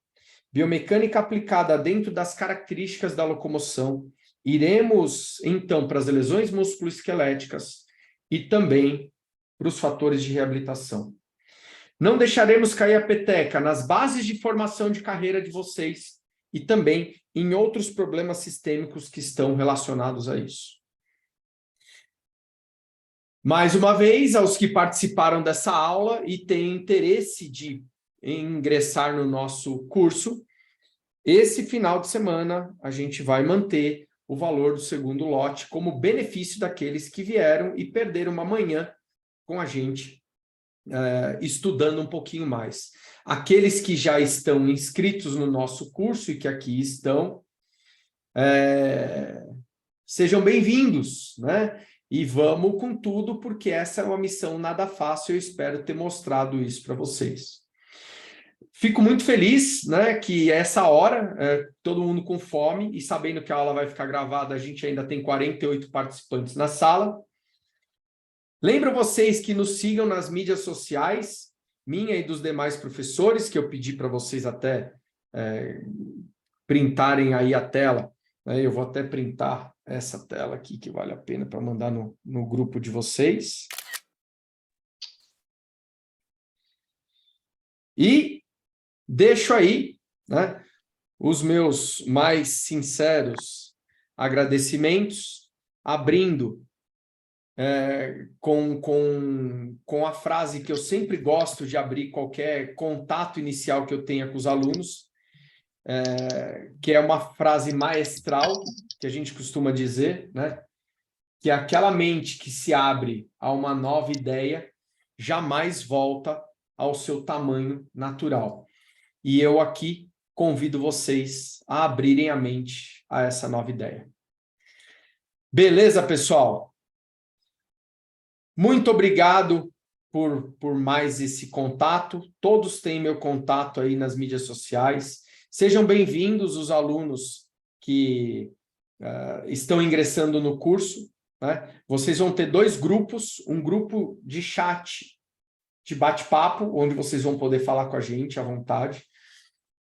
biomecânica aplicada dentro das características da locomoção. Iremos, então, para as lesões musculoesqueléticas e também para os fatores de reabilitação. Não deixaremos cair a peteca nas bases de formação de carreira de vocês e também em outros problemas sistêmicos que estão relacionados a isso. Mais uma vez, aos que participaram dessa aula e têm interesse de ingressar no nosso curso, esse final de semana a gente vai manter o valor do segundo lote como benefício daqueles que vieram e perderam uma manhã com a gente, estudando um pouquinho mais. Aqueles que já estão inscritos no nosso curso e que aqui estão, sejam bem-vindos, né? E vamos com tudo, porque essa é uma missão nada fácil, eu espero ter mostrado isso para vocês. Fico muito feliz, né, que essa hora, todo mundo com fome, e sabendo que a aula vai ficar gravada, a gente ainda tem 48 participantes na sala. Lembro vocês que nos sigam nas mídias sociais, minha e dos demais professores, que eu pedi para vocês até printarem aí a tela. Né? Eu vou até printar essa tela aqui, que vale a pena para mandar no grupo de vocês. E deixo aí, né, os meus mais sinceros agradecimentos, abrindo com a frase que eu sempre gosto de abrir qualquer contato inicial que eu tenha com os alunos, que é uma frase maestral, que a gente costuma dizer, né? Que é aquela mente que se abre a uma nova ideia jamais volta ao seu tamanho natural. E eu aqui convido vocês a abrirem a mente a essa nova ideia. Beleza, pessoal? Muito obrigado por mais esse contato. Todos têm meu contato aí nas mídias sociais. Sejam bem-vindos os alunos que estão ingressando no curso. Né? Vocês vão ter 2 grupos, um grupo de chat, de bate-papo, onde vocês vão poder falar com a gente à vontade.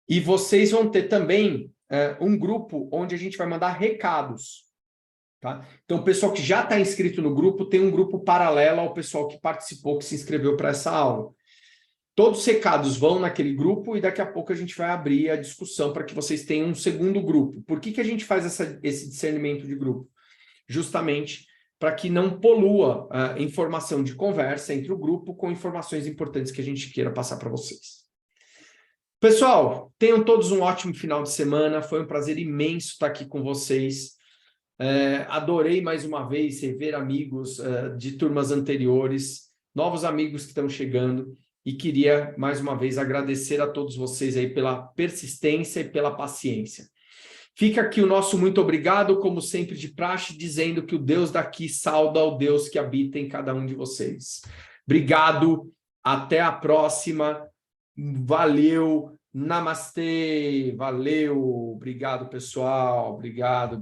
E vocês vão ter também um grupo onde a gente vai mandar recados. Tá? Então, o pessoal que já está inscrito no grupo tem um grupo paralelo ao pessoal que participou, que se inscreveu para essa aula. Todos os recados vão naquele grupo e daqui a pouco a gente vai abrir a discussão para que vocês tenham um segundo grupo. Por que a gente faz esse discernimento de grupo? Justamente para que não polua a informação de conversa entre o grupo com informações importantes que a gente queira passar para vocês. Pessoal, tenham todos um ótimo final de semana. Foi um prazer imenso estar aqui com vocês. Adorei mais uma vez rever amigos de turmas anteriores, novos amigos que estão chegando, e queria mais uma vez agradecer a todos vocês aí pela persistência e pela paciência. Fica aqui o nosso muito obrigado, como sempre de praxe, dizendo que o Deus daqui sauda ao Deus que habita em cada um de vocês. Obrigado, até a próxima, valeu, namastê, valeu, obrigado pessoal, obrigado.